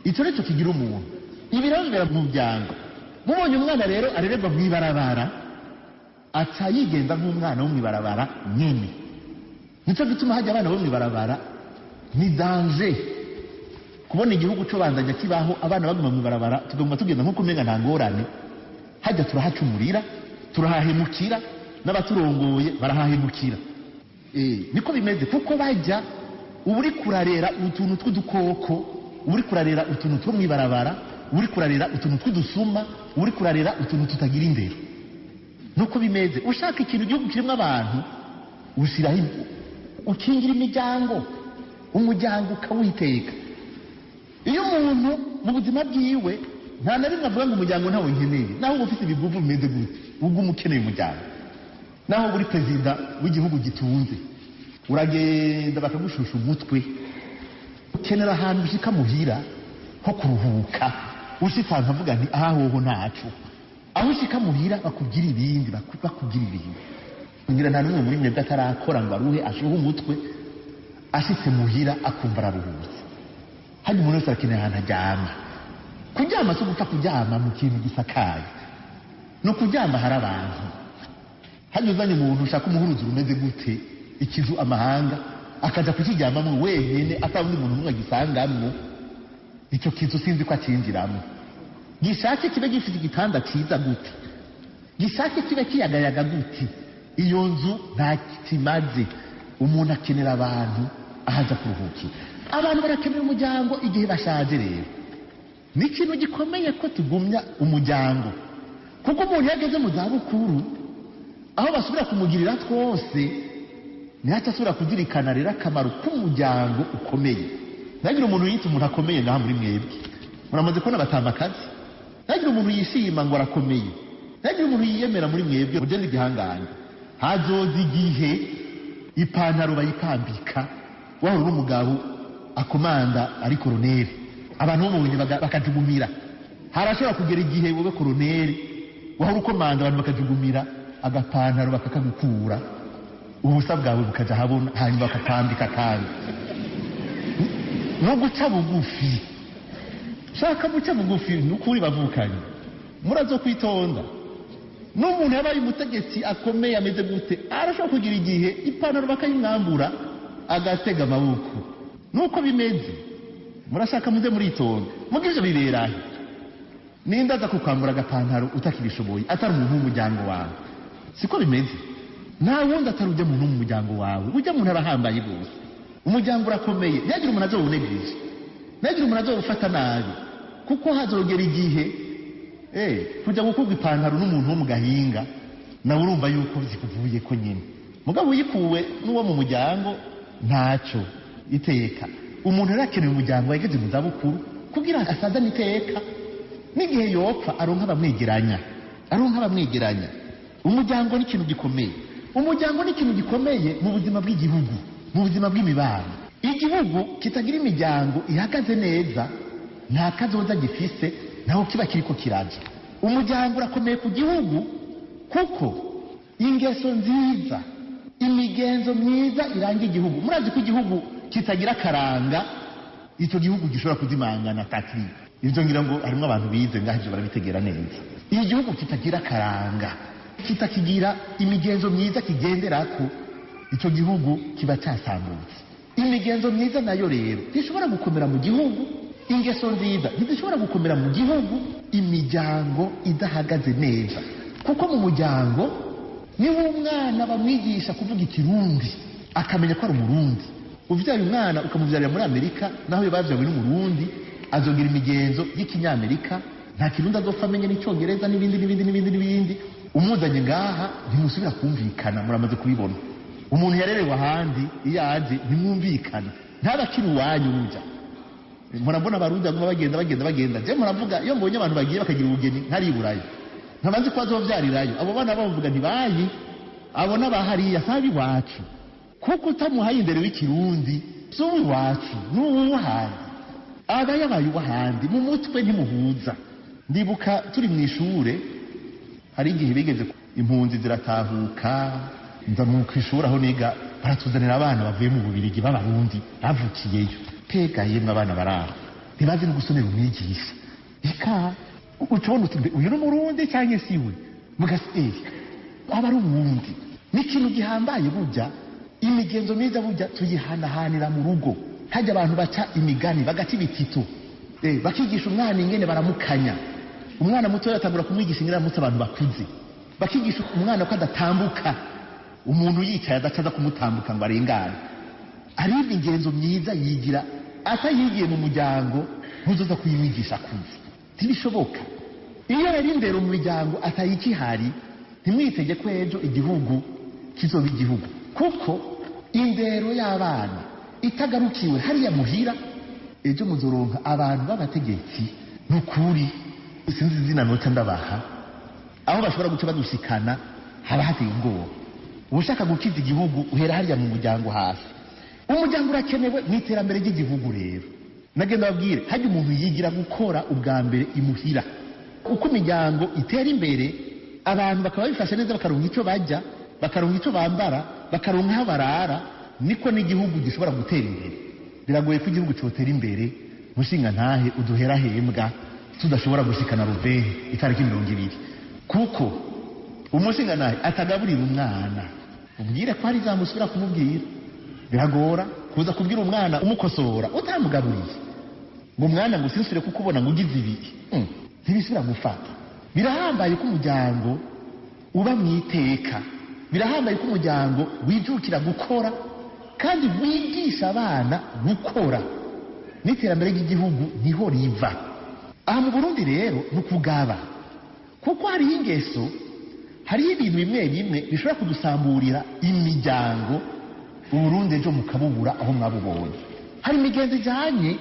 Icyo nicyo kigira umuntu. Ibi rero bibera mu muryango. Mubonye umwana rero arererwa mu ibarabara, aca yigenza nk'umwana wo mu ibarabara nyene. Nicyo gituma hajya abana bo mu ibarabara ni danger. Kubona igihugu cyo bandanya kibaho abana baguma mu ibarabara, tugomba tugenda nko kumenga nta ngorane. Hajya turahacumurira, turahahemukira, n'abaturongoye barahahemukira. Niko bimeze kuko bajya uburi kurarera utuntu tw'udukoko, uburi kurarera utuntu two mu ibarabara, uburi kurarera utuntu tw'udusuma, uburi kurarera utuntu tutagira indero. Nuko bimeze. Ushaka ikintu igihugu kirimo abantu, ushyiraho ukingira imiryango, umuryango ukawiteka. Iyo umuntu mu buzima bwiwe nta na rimwe avuga ngo umuryango ntawe nkeneye, naho uba ufite ibiguvu bimeze gute, ubwo umukeneye umuryango. Naho uri perezida w'igihugu gitunze, uragenda bakagushusha umutwe, ukenera ahantu ushika muhira ho kuruhuka, ushika nkavuga nti aha hoho ntaco aho ushika muhira bakubwira ibindi bakubwira ibindi ngira nta n'umwe muri mwebwe atarakora ngo aruhe ashuhe umutwe ashitse muhira akumva araruhutse hanyuma umuntu wese arakeneye ahantu aryama kuryama si ugupfa kuryama mu kintu gisakaye no kuryama hari abantu hanyuma uzanye umuntu ushaka umuhuruzi rumeze gute ikizu amahanga akaja kukiryamamwo wenyene atabundi umuntu umwe agisangamwo icyo kizu sinzi ko acinjiramo gishake kibe gifite igitanda cyiza gute gishake kibe kiyagayaga gute iyo nzu nta kimaze umuntu akenera abantu ahaza kuruhukira abantu barakenera umuryango igihe bashaje rero ni ikintu gikomeye ko tugumya umuryango kuko umuntu yageze mu zabukuru aho basubira kumugirira twose nihaca asubira kuzirikana rero akamaro k'umuryango ukomeye nagira umuntu yita umuntu akomeye ngaha muri mwebwe muramaze kubona batambakazi nagira umuntu yishima ngo arakomeye nagira umuntu yiyemera muri mwebwe ugenda igihangane hazoza igihe ipantaro bayipambika wahora uri umugabo akomanda ari koroneri abantu bamubonye bakajugumira harashobora kugera igihe wowe koroneri wahora ukomanda abantu bakajugumira agapantaro bakakagukura ubusa bwawe bukaja habona hanyuma bakapambika kandi no guca bugufi shaka guca bugufi n'ukuri bavukanye murazo kwitonda n'umuntu yabaye umutegetsi akomeye ameze gute arashobora kugira igihe ipantaro bakayimwambura agatega amaboko nuko bimeze murashaka muze muritonda mugivyo biberahe ninda aza kukwambura agapantaro utakibishoboye atari umuntu w'umuryango wawe siko bimeze nta wundi atari ujya muntu w'umuryango wawe ujya muntu arahambaye rwose umuryango urakomeye ntiyagira umuntu azowunegirije ntiyagira umuntu azowufata nabi kuko hazogera igihe kujya gukurwa ipantaro n'umuntu wo mu gahinga nawe urumva yuko zikuvuye ko nyine mugabo uyikuwe n'uwo mu muryango ntacyo iteka umuntu yarakeneye umuryango yageze mu zabukuru kugira ngo asazane iteka n'igihe yopfa aronka abamwegeranya umuryango ni ikintu gikomeye umuryango ni ikintu gikomeye mu buzima bw'igihugu mu buzima bw'imibano igihugu kitagira imiryango ihagaze neza nta kazoza gifise naho kiba kiriko kiraja umuryango urakomeye ku gihugu kuko ingeso nziza imigenzo myiza iranga igihugu murazi ko igihugu kitagira karanga icyo gihugu gishobora kuzimangana takiri ivyo ngira ngo harimo abantu bize ngaho barabitegera neza iyo gihugu kitagira karanga kitakigira imigenzo myiza kigenderako icyo gihugu kiba cyasambutse imigenzo myiza nayo rero ntishobora gukomera mu gihugu ingeso nziza ntizishobora gukomera mu gihugu imiryango idahagaze neza kuko mu muryango niwo umwana bamwigisha kuvuga ikirundi akamenya ko ari umurundi uvyaye umwana ukamuvyarira muri Amerika naho yo bavyawe n'umurundi azogira imigenzo y'ikinyamerika nta kirundi azopfa amenye n'icyongereza n'ibindi umuzanye ngaha ntimusubira kumvikana muramaze kubibona umuntu yarerewe ahandi iyo aje ntimwumvikana ntabakiri uwanyu uja murabona abarundi bagenda je muravuga iyo mbonye abantu bagiye bakagira ubugeni ntari iburayo ntabanzi ko bazovyarirayo abo bana bavuga ntibayi abo n'abahariya sabi wacu kuko utamuhaye imbere w'ikirundi suwi wacu n'uwahandi aba yabaye uwahandi mu mutwe ntimuhuza ndibuka turi mu ishure hari igihe bigeze impunzi ziratahuka nza mu kwishura aho niga baratuzanira abana bavuye mu Bubirigi b'abarundi bavukiyeyo pega yemwe abana baraho ntibazi no gusomera umwigisha eka ucubona uti uyu n'umurundi cyangwa si we mugaseka aba ari uwundi ni ikintu gihambaye burya imigenzo myiza burya tuyihanahanira mu rugo hajya abantu baca imigani bagaca ibitito bakigisha umwana ingene baramukanya umwana muto yatangura kumwigisha ingene aramutse abantu bakuze bakigisha umwana ko adatambuka umuntu yicaye adacaza kumutambuka ngo arengane ari imigenzo myiza yigira atayigiye mu muryango ntuzoza kuyimwigisha kuzi ntibishoboka iyo rero imbere mu miryango atayikihari ntimwitege ko ejo igihugu kizoba igihugu kuko indero y'abana itagarukiwe hariya muhira ejo muzoronka abantu b'abategetsi n'ukuri sinzi izina nota ndabaha aho bashobora guca badushikana haba hateye ubwoba ubushaka gukiza igihugu uhera hariya mu muryango hasi umuryango urakenewe mu iterambere ry'igihugu rero nagenda babwire hajya umuntu yigira gukora ubwa mbere imuhira. Uko imiryango itera imbere abantu bakaba bifashe neza, bakaronka icyo bajya, bakaronka icyo bambara, bakaronka aho barara, niko n'igihugu gishobora gutera imbere. Biragoye ko igihugu cyotera imbere mushinga ntahe uduhera hembwa tudashobora gushikana ruvehe itariki 20, kuko umushinga ntahe atagaburira umwana ubwire ko hari ijambo usubira kumubwira. Biragora kuza kubwira umwana umukosora utamugaburiye ngo umwana ngo sinsubire kukubona ngo ugize ibi, ntibisubira gufata. Birahambaye ko umuryango uba mu iteka, birahambaye ko umuryango wijukira gukora kandi wigisha abana gukora. N'iterambere ry'igihugu niho riva. Aha mu Burundi rero nukugaba, kuko hariho ingeso, hariho ibintu bimwe bimwe bishobora kudusamburira imiryango. Uburundi ejo mukabubura aho mwabubonye. Hari imigenzo ijanye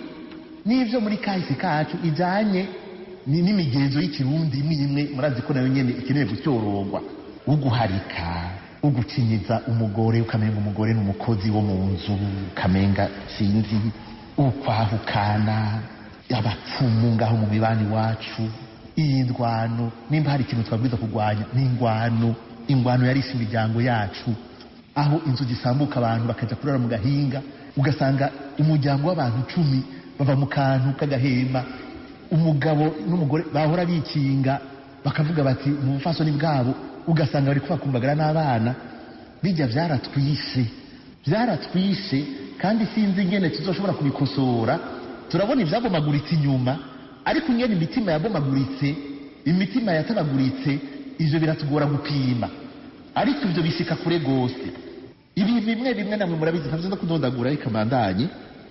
n'ivyo muri kahise kacu, ijanye n'imigenzo y'ikirundi imwe imwe murazi ko nayo nyene ikeneye gutyorogwa. Uguharika, ugucinyiza umugore, ukamenga umugore n'umukozi wo mu nzu, ukamenga sinzi, ukwahukana, abapfumu ngaho mu mibani wacu, indwano. Nimba hari ikintu twabwiza kurwanya n'ingwano. Ingwano yarishe imiryango yacu, aho inzu zisambuka abantu bakaja kurara mu gahinga, ugasanga umuryango w'abantu 10 bava mu kantu k'agahema. Umugabo n'umugore bahora bikinga bakavuga bati mu bufasoni bwabo, ugasanga bari kubakumbagara n'abana. Bijya byaratwishe kandi sinzi ingene tuzoshobora kubikosora. Turabona ibyabomaguritse inyuma, ariko ingene imitima yabomaguritse, imitima yatabaguritse, ivyo biratugora gupima. Ariko ivyo bishika kure gose. Ibi bimwe bimwe namwe murabizi ntavuze kudondagura, ariko amandanye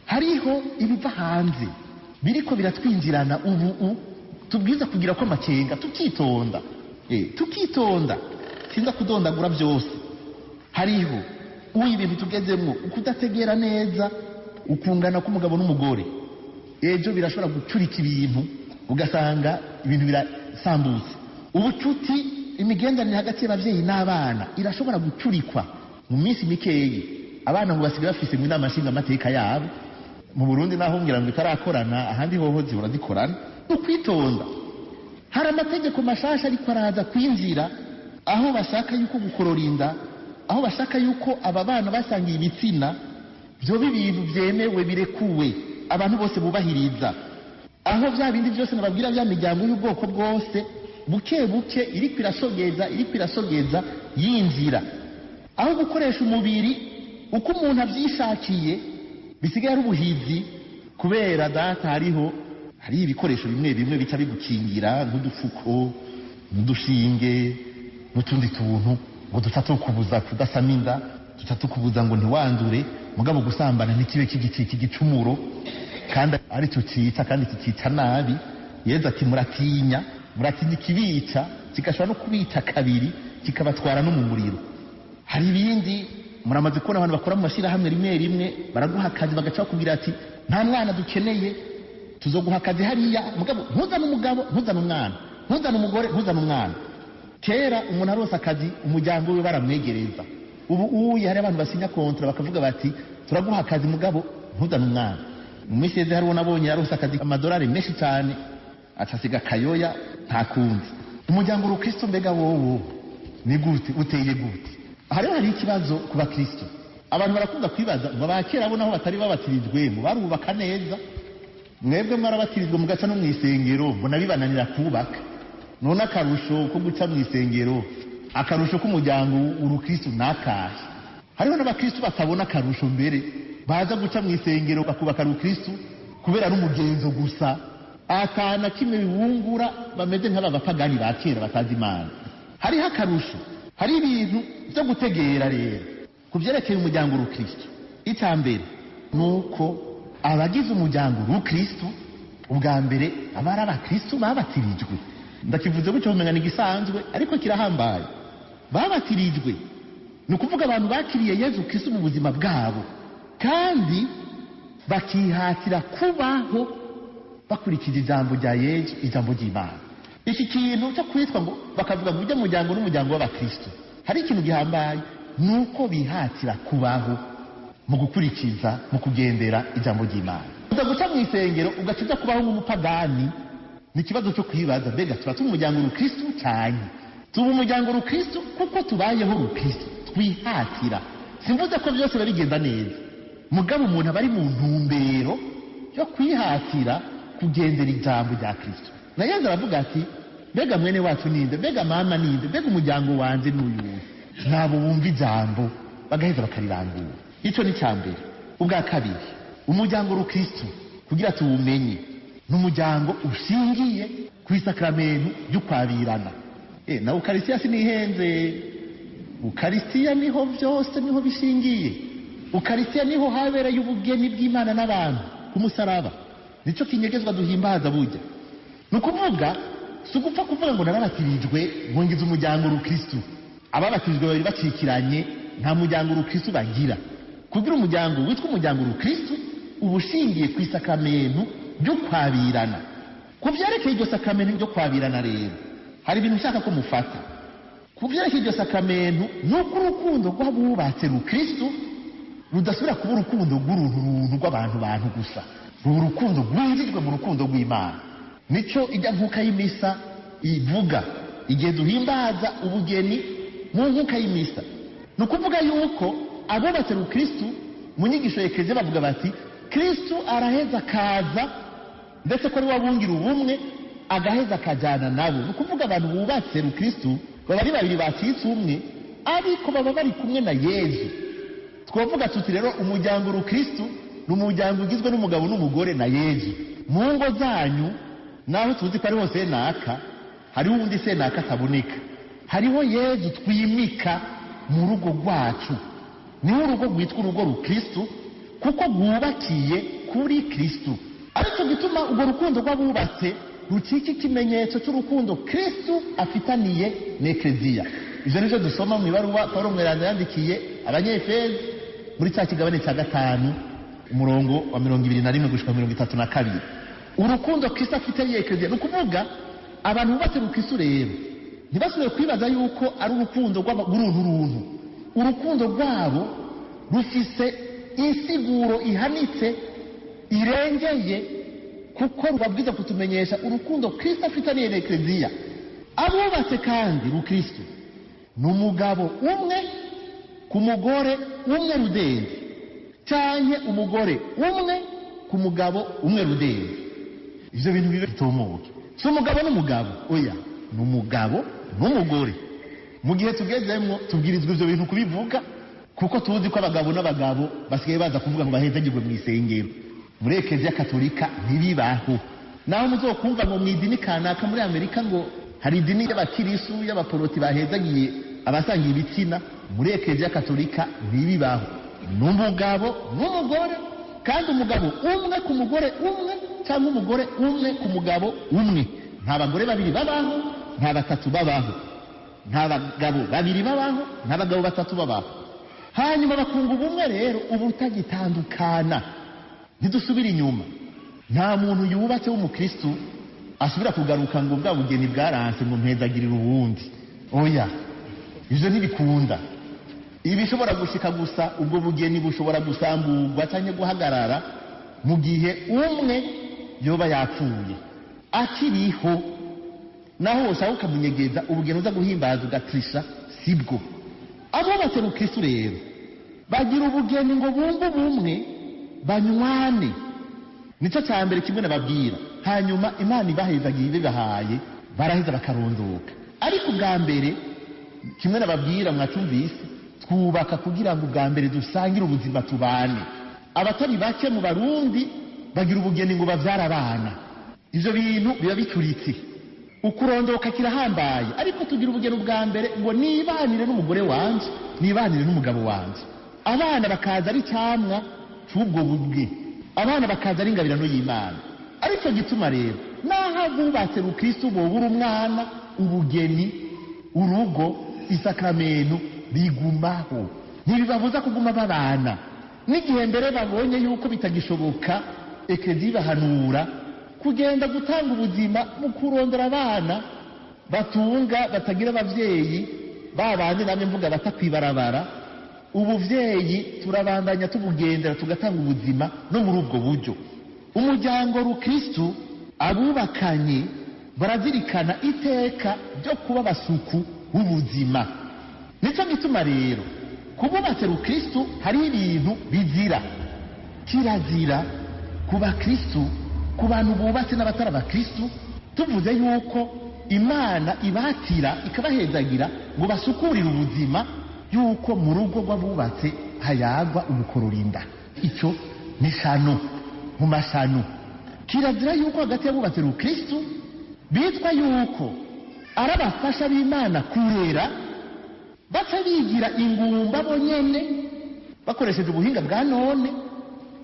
hariho ibiva hanze biriko biratwinjirana. Ubu tubwiza kugira ko amakenga, tukitonda, tukitonda, sinza kudondagura byose. Hariho ibintu tugezemwo, ukudategera neza ukungana k'umugabo n'umugore, ejo birashobora gucurika ibintu, ugasanga ibintu birasambutse. Ubucuti, imigenderanire hagati y'abavyeyi n'abana irashobora gucurikwa mu minsi mikeyi. Abana ngo basigaye bafise mu inama nshinga amateka yabo. Mu Burundi naho ngira ngo itarakorana, ahandi hoho zihora zikorana. Ukwitonda, hari amategeko mashasha ariko araza kwinjira, aho bashaka yuko gukorora inda, aho bashaka yuko aba bana basangiye ibitsina byo ibintu byemewe birekuwe, abantu bose bubahiriza. Aho bya bindi byose nababwira bya miryango y'ubwoko bwose buke buke iriko irasogeza yinjira. Aho gukoresha umubiri uko umuntu abyishakiye bisigaye ari ubuhizi, kubera data hari ibikoresho bimwe bimwe bica bigukingira nk'udufuko, n'udushinge, n'utundi tuntu ngo dufate kubuza kudasama inda, dufate kubuza ngo ntiwandure. Mugabo gusambana n'ikibe cy'igicumuro, kandi ari cyo cyica, kandi kikica nabi. Yezu ati muratinya ikibica, kigashobora no kubica kabiri, kikabatwara no mu muriro. Hari ibindi muramaze kubona abantu bakora mu mashirahamwe rimwe baraguha akazi bagaca bakubwira ati nta mwana dukeneye, tuzoguha akazi hariya, mugabo ntuzane umugabo, ntuzane umwana, ntuzane umugore, ntuzane umwana. Kera umuntu arose akazi umuryango we baramwegereza. Ubu hari abantu basinya kontra bakavuga bati turaguha akazi mugabo ntuzane umwana. Mu minsi yeze hari nabonye yarose akazi amadolari menshi cyane, acasiga kayoya nta kundi. Umuryango w'Ukristo mbega wowo ni gute, uteye gute? Hari ikibazo ku bakristo. Abantu barakunda kwibaza ngo abakera abo naho batari babatirijwe mu barubaka neza. Mwebwe mwarabatirijwe mugaca no mwisengero, mbona bibananira kubaka. None akarusho ko guca mwisengero, akarusho k'umuryango w'Ukristo nakahe? Hariho n'abakristo batabona akarusho mbere, baza guca mwisengero bakubaka Ukristo kubera n'umugenzo gusa, atana kimwe biwungura, bameze nk'abapagani ba kera batazi Imana. Hariho akarusho, hari ibintu byo gutegera rero kubyerekeye umuryango w'Ukristo. Itambere nuko abagize umuryango w'Ukristo ubwa mbere abari abakristo babatirijwe. Ndakivuze gutyo umenga ni gisanzwe, ariko kirahambaye. Babatirijwe ni ukuvuga abantu bakiriye Yezu Kristo mu buzima bwabo, kandi bakihatira kubaho bakurikije ijambo rya Yezu, ijambo ry'Imana. Iki kintu cyo kwitwa ngo bakavuga ngo ujya muryango n'umuryango w'abakristo, hari ikintu gihambaye, nuko bihatira kubaho mu gukurikiza, mu kugendera ijambo ry'Imana. uza guca mu isengero ugaca uza kubaho nk'umupagani. Ni ikibazo cyo kwibaza, mbega tuba tuba umuryango rukristo cyane? Tuba umuryango rukristo kuko tubayeho rukristo, twihatira. Simvuze ko byose babigenda neza, mugabo umuntu aba ari mu ntumbero yo kwihatira kugendera ijambo rya Kristo. Na Yesu aravuga ati, mbega mwene wacu ninde, mbega mama ninde, mbega umuryango wanje n'uyu. Nabo bumva ijambo bagaheza bakarirangura. Icyo ni cyambere. Ubwa kabiri, umuryango rukristo kugira tuwumenye n'umuryango ushingiye ku isakramento y'ukwabirana. Na Ukaristiya sinihenze. Ukaristiya niho byose, niho bishingiye. Ukaristiya niho habereye ubugeni bw'Imana n'abantu ku musaraba. Nico kinyegezwa duhimbaza burya. Nukuvuga sugupfa kuvuga ngo narabatirijwe ngo ngize umuryango rukristo. Ababatijwe bari bacikiranye, nta muryango rukristo bagira. Kugira umuryango witwa umuryango rukristo ubushingiye ku isakramento ryo kwabirana. Ku byerekeye iryo sakramento ryo kwabirana rero, hari ibintu nshaka ko mufata. Ku byerekeye iryo sakramento nuko urukundo rw'abubatse rukristo rudasubira kuba urukundo rw'uruntu rw'abantu gusa. Urukundo rwinjijwe mu rukundo rw'Imana. Nico ijya nkuka y'imisa ivuga igihe duhimbaza ubugeni mu nkuka y'imisa. Nukuvuga yuko abubatse rukristo mu nyigisho y'Ekleziya bavuga bati Kristo araheza kaza, ndetse ko ari wabungira ubumwe agaheza akajyana nabo. Nukuvuga abantu bubatse rukristo baba ari babiri bakitse umwe, ariko baba bari kumwe na Yesu. Twavuga tuti rero umuryango rukristo ni umuryango ugizwe n'umugabo n'umugore na Yesu. Mu ngo zanyu naho tuzi ko ari hose naka, hariho undi se naka ataboneka, hariho Yesu twimika mu rugo rwacu. Niho urugo rwitwa urugo rukristo kuko rwubakiye kuri Kristo. Ariko gituma urwo rukundo rw'abubatse rukiki ikimenyetso cy'urukundo Kristo afitaniye n'Ekleziya. Ivyo nivyo dusoma mu ibaruwa Paulo mweranda yandikiye Abanyefezi muri cya kigabane cya 5 umurongo wa 21 gushika 32. Urukundo Kristo afitaniye Ekleziya. Nukuvuga abantu bubatse rukristo rero ntibasubire kwibaza yuko ari urukundo rw'uruntu. Urukundo rwabo rufise insiguro ihanitse irengeye, kuko rubabwiza kutumenyesha urukundo Kristo afitaniye n'Ekleziya. Abubatse kandi rukristo ni umugabo umwe ku mugore umwe rudenzi, cyane umugore umwe ku mugabo umwe rudenzi. Ivyo bintu bibe bitomoke. Si umugabo n'umugabo, oya, ni umugabo n'umugore. Mu gihe tugezemwo tubwirizwa ivyo bintu kubivuga, kuko tuzi ko abagabo n'abagabo basigaye baza kuvuga ngo bahezagirwe mu isengero. Muri Ekleziya Katolika ntibibaho. Naho muzokumva ngo mwidini kanaka muri Amerika ngo hari idini y'abakirisu y'abaporoti bahezagiye abasangiye ibitsina. Muri Ekleziya Katolika ntibibaho. N'umugabo n'umugore, kandi umugabo umwe ku mugore umwe, cyangwa umugore umwe ku mugabo umwe. Nta bagore babiri babaho, nta batatu babaho, nta bagabo babiri babaho, nta bagabo batatu babaho. Hanyuma bakunga ubumwe rero ubutagitandukana. Ntidusubira inyuma. Nta muntu yubatse w'umukristo asubira kugaruka ngo bwa bugeni bwaranse ngo mpezagirira ubundi. Oya, ivyo ntibikunda. Ibishobora gushika gusa ubwo bugeni bushobora gusamburwa cyangwa guhagarara mu gihe umwe yoba yapfuye. Akiriho naho ushaka ukamunyegeza ubugeni uza guhimbaza ugatrisha sibwo. Abubatse rukristo rero bagira ubugeni ngo bumve ubumwe banywane. Nico cyambere kimwe nababwira. Hanyuma Imana ibahezagiye bibahaye baraheza bakarondoka. Ariko bwa mbere kimwe nababwira mwacumvise, twubaka kugira ngo bwa mbere dusangire ubuzima tubane. Abatari bake mu Barundi bagira ubugeni ngo bavyara abana. Ivyo bintu biba bicuritse. Ukurondoka kirahambaye, ariko tugira ubugeni bwa mbere ngo nibanire n'umugore wanje, nibanire n'umugabo wanje. Abana bakaza ari cyamwa cy'ubwo bubwe. Abana bakaza ari ingabirano y'Imana. Ariko gituma rero naho abubatse rukristo bobura umwana, ubugeni, urugo, isakramento bigumaho. Ntibibabuza kuguma babana. N'igihe mbere babonye yuko bitagishoboka, Ekleziya bahanura kugenda gutanga ubuzima mu kurondera abana batunga batagira abavyeyi, babandi namwe mvuga batakwibarabara. Ubuvyeyi turabandanya tubugendera tugatanga ubuzima no muri ubwo buryo. umuryango rukristu abubakanye barazirikana iteka ryo kuba basuku b'ubuzima. Nico gituma rero kububatse rukristu hari ibintu bizira. Kirazira ku bakristu, ku bantu bubatse n'abatari abakristu, tuvuze yuko Imana ibatira ikabahezagira ngo basukurire ubuzima, yuko mu rugo rw'abubatse hayagwa umukororinda. Icyo ni shano mu mashano. Kirazira yuko hagati y'abubatse rukristu bitwa yuko ari abafasha b'Imana kurera, baca bigira ingumba bonyene bakoresheje ubuhinga bwa none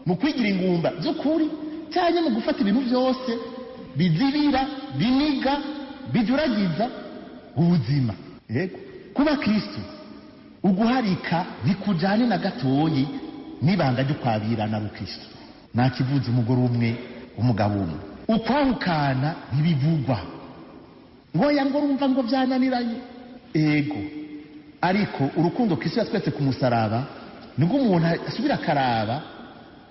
mu kwigira ingumba z'ukuri, cyane mu gufata ibintu byose bizibira, biniga, bijuragiza ubuzima. Yego, kuba Kristo uguharika bikujane na gatoyi n'ibanga ryo kwabirana rukristo. Nta kivuze umugore umwe umugabo umwe, ukwahukana ntibivugwa ngo yango urumva ngo byananiranye. Ego, ariko urukundo Kristo yatwetse ku musaraba nibwo umuntu asubira akaraba,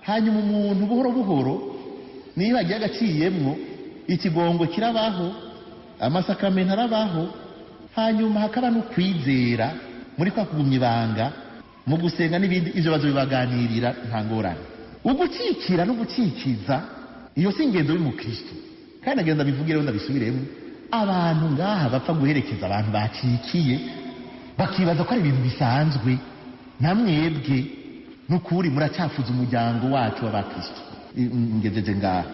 hanyuma umuntu buhoro buhoro niba agiye agaciyemwo ikigongo kirabaho, amasakamento arabaho, hanyuma hakaba no kwizera muri kwa kugumya ibanga mu gusenga n'ibindi. Ivyo bazo bibaganirira nta ngorane. Ugucikira no gucikiza iyo si ingendo y'umukristo, kandi agenda bivugire ndabisubiremo. Abantu ngaha bapfa guherekeza abantu bacikiye bakibaza ko ari ibintu bisanzwe. Namwebwe n'ukuri muracyafuza umuryango wacu w'abakristo. Ngejeje ngaha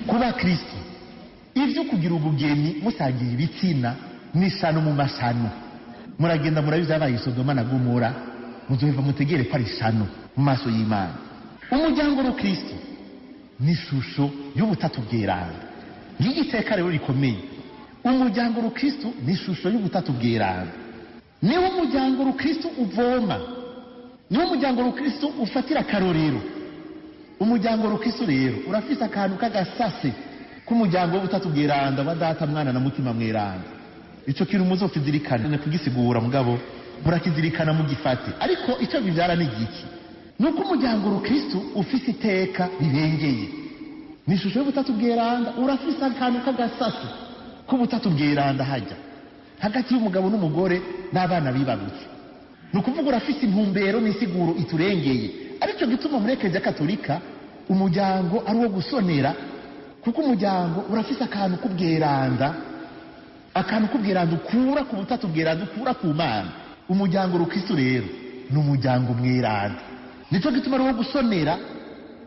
kuba Kristo, ivyo kugira ubugeni musangiye ibitsina n'ishano mu mashano, muragenda murabiza abaye Sodoma na Gomora, muzoheva mutegere ko ari ishano mu maso y'Imana. Umuryango rukristo ni ishusho y'ubutatu bw'Iranga. Ng'igiteka rero rikomeye. Umuryango rukristo ni ishusho y'ubutatu bw'Iranga. Niwo umuryango rukristo uvoma, niwo umuryango rukristo ufatira akarorero. Umuryango rukristo rero urafise akantu k'agasase k'umuryango w'ubutatu bw'Iranga wa Data, Mwana na Mutima Mweranda. Ico kintu muzokizirikana kugisigura mugabo murakizirikana mugifate. Ariko ico bivyara ni giki? Nuko umuryango rukristo ufise iteka rirengeye. Ni ishusho y'ubutatu bw'Iranga, urafise akantu k'agasase k'ubutatu bw'Iranga hajya hagati y'umugabo n'umugore n'abana bibarutse. Nukuvuga urafise intumbero n'isiguro iturengeye. Aricyo gituma muri Eklezia Katolika umuryango ari wo gusonera, kuko umuryango urafise akantu k'ubw'Iranga, akantu k'ubw'Iranga ukura ku butatu bw'Iranga, ukura ku Mana. Umuryango rukristo rero ni umuryango mw'Iranga. Nico gituma ari wo gusonera,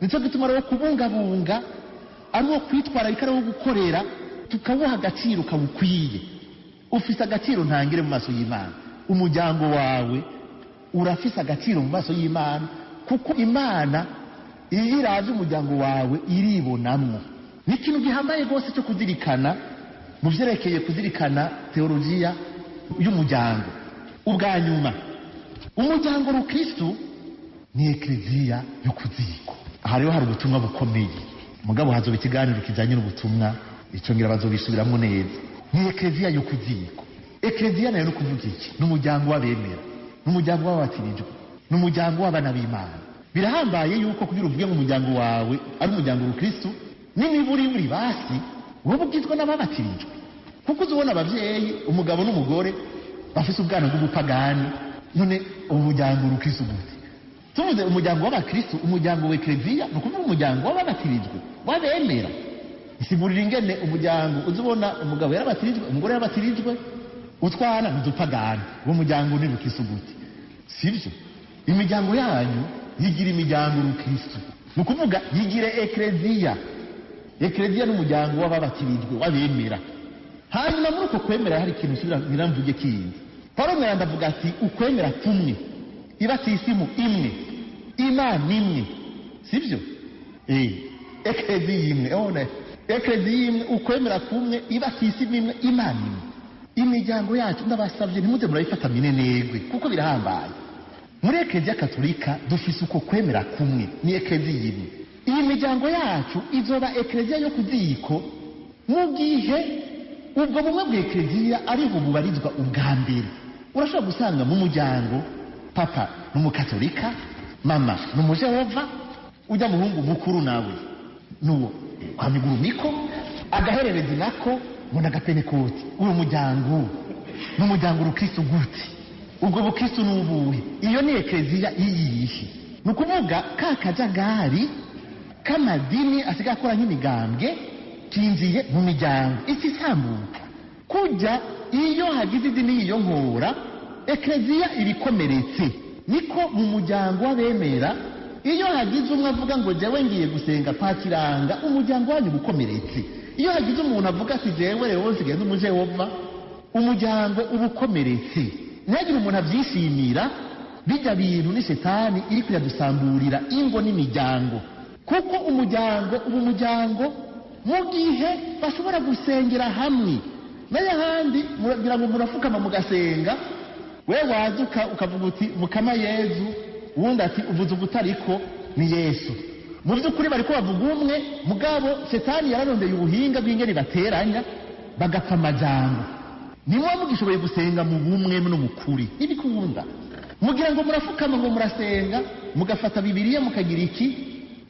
nico gituma ari wo kubungabunga, ari wo kwitwararika, ari wo gukorera, tukawuha agaciro kawukwiye. Ufise agaciro ntangire mu maso y'Imana. Umuryango wawe urafise agaciro mu maso y'Imana, kuko Imana iyo iraje umuryango wawe iribonamwo. Ni ikintu gihambaye rwose cyo kuzirikana mu vyerekeye kuzirikana teologiya y'umuryango. Ubwa nyuma, umuryango rukristo ni Eklezia yo kuziko. Aha rero hari ubutumwa bukomeye, mugabo hazoba ikiganiro kijanye n'ubutumwa, ico ngira bazobisubiramwo neza. Ni Eklezia yo kuziko. Eklezia nayo no kuvuga iki? N'umuryango w'abemera, n'umuryango w'abatirijwe, n'umuryango w'abana b'Imana. Birahambaye yuko kugira uvuge ngo umuryango wawe ari umuryango rukristo n'imiburi buri basi wowe ugizwe n'ababatirijwe. Kuko uzubona abavyeyi, umugabo n'umugore bafise ubwana bw'ubupagani, none umuryango rukristo gute? Tuvuze umuryango w'abakristo, umuryango w'Eklezia no kuvuga umuryango w'ababatirijwe, w'abemera. Isigurira ingene umuryango uzubona umugabo yarabatirijwe, umugore yarabatirijwe, utwana n'udupagani, uwo muryango ni rukristo gute? Sivyo. Imiryango yanyu yigira imiryango rukristo, ni ukuvuga yigire Eklezia. Eklezia n'umuryango w'ababatirijwe, w'abemera. Hanyuma muri uko kwemera hari ikintu niramvuge kindi. Paulo Mweranda avuga ati ukwemera kumwe, ibatisimu imwe, Imana imwe. Sivyo? Eklezia imwe. One Eklezia imwe, ukwemera kumwe, ibatisimu imwe, Imana imwe. Imiryango yacu ndabasavye ntimuze murayifata minenegwe, kuko birahambaye. Muri Eklezia Katolika dufise uko kwemera kumwe, ni Eklezia imwe. Iyi miryango yacu izoba Eklezia yo kuziko mu gihe ubwo bumwe bw'Eklezia ari bubarizwa ubwa mbere. Urashobora gusanga mu muryango papa n'umukatolika, mama n'umujehova, ujya muhungu mukuru nawe nuwo kwa migurumiko, agahererezi nako ngo n'agapenekoti. uyu muryango n'umuryango urukristo gute? ubwo bukristo n'ubuhe? iyo ni ekleziya iyihe? ni ukuvuga ka kajagari k'amadini asigaye akora nk'imigambwe kinjiye mu miryango isambuka. kujya iyo hagize idini yiyonkora, ekleziya ibikomeretse. niko mu muryango w'abemera, iyo hagize umwe avuga ngo jewe ngiye gusenga pakiranga, umuryango wanyu ubukomeretse. iyo hagize umuntu avuga ati jewe rero nsigaye n'umujehova, umuryango ubukomeretse. ntihagire umuntu abyishimira. bijya bintu ni shetani iri kuyadusamburira ingo n'imiryango, kuko umuryango mu gihe bashobora gusengera hamwe n'ayahandi mugira ngo murafukama mugasenga, we waduka ukavuga uti mukama Yezu, uwundi ati uvuze ubutariko ni Yesu. mu by'ukuri bari ko bavuga umwe, mugabo shetani yararondeye ubuhinga bw'ingeri bateranya bagapfa amajambo. nimuba mugishoboye gusenga mu bumwe no mu kuri ibikunda, mugira ngo murafukama ngo murasenga, mugafata Bibiliya mukagira iki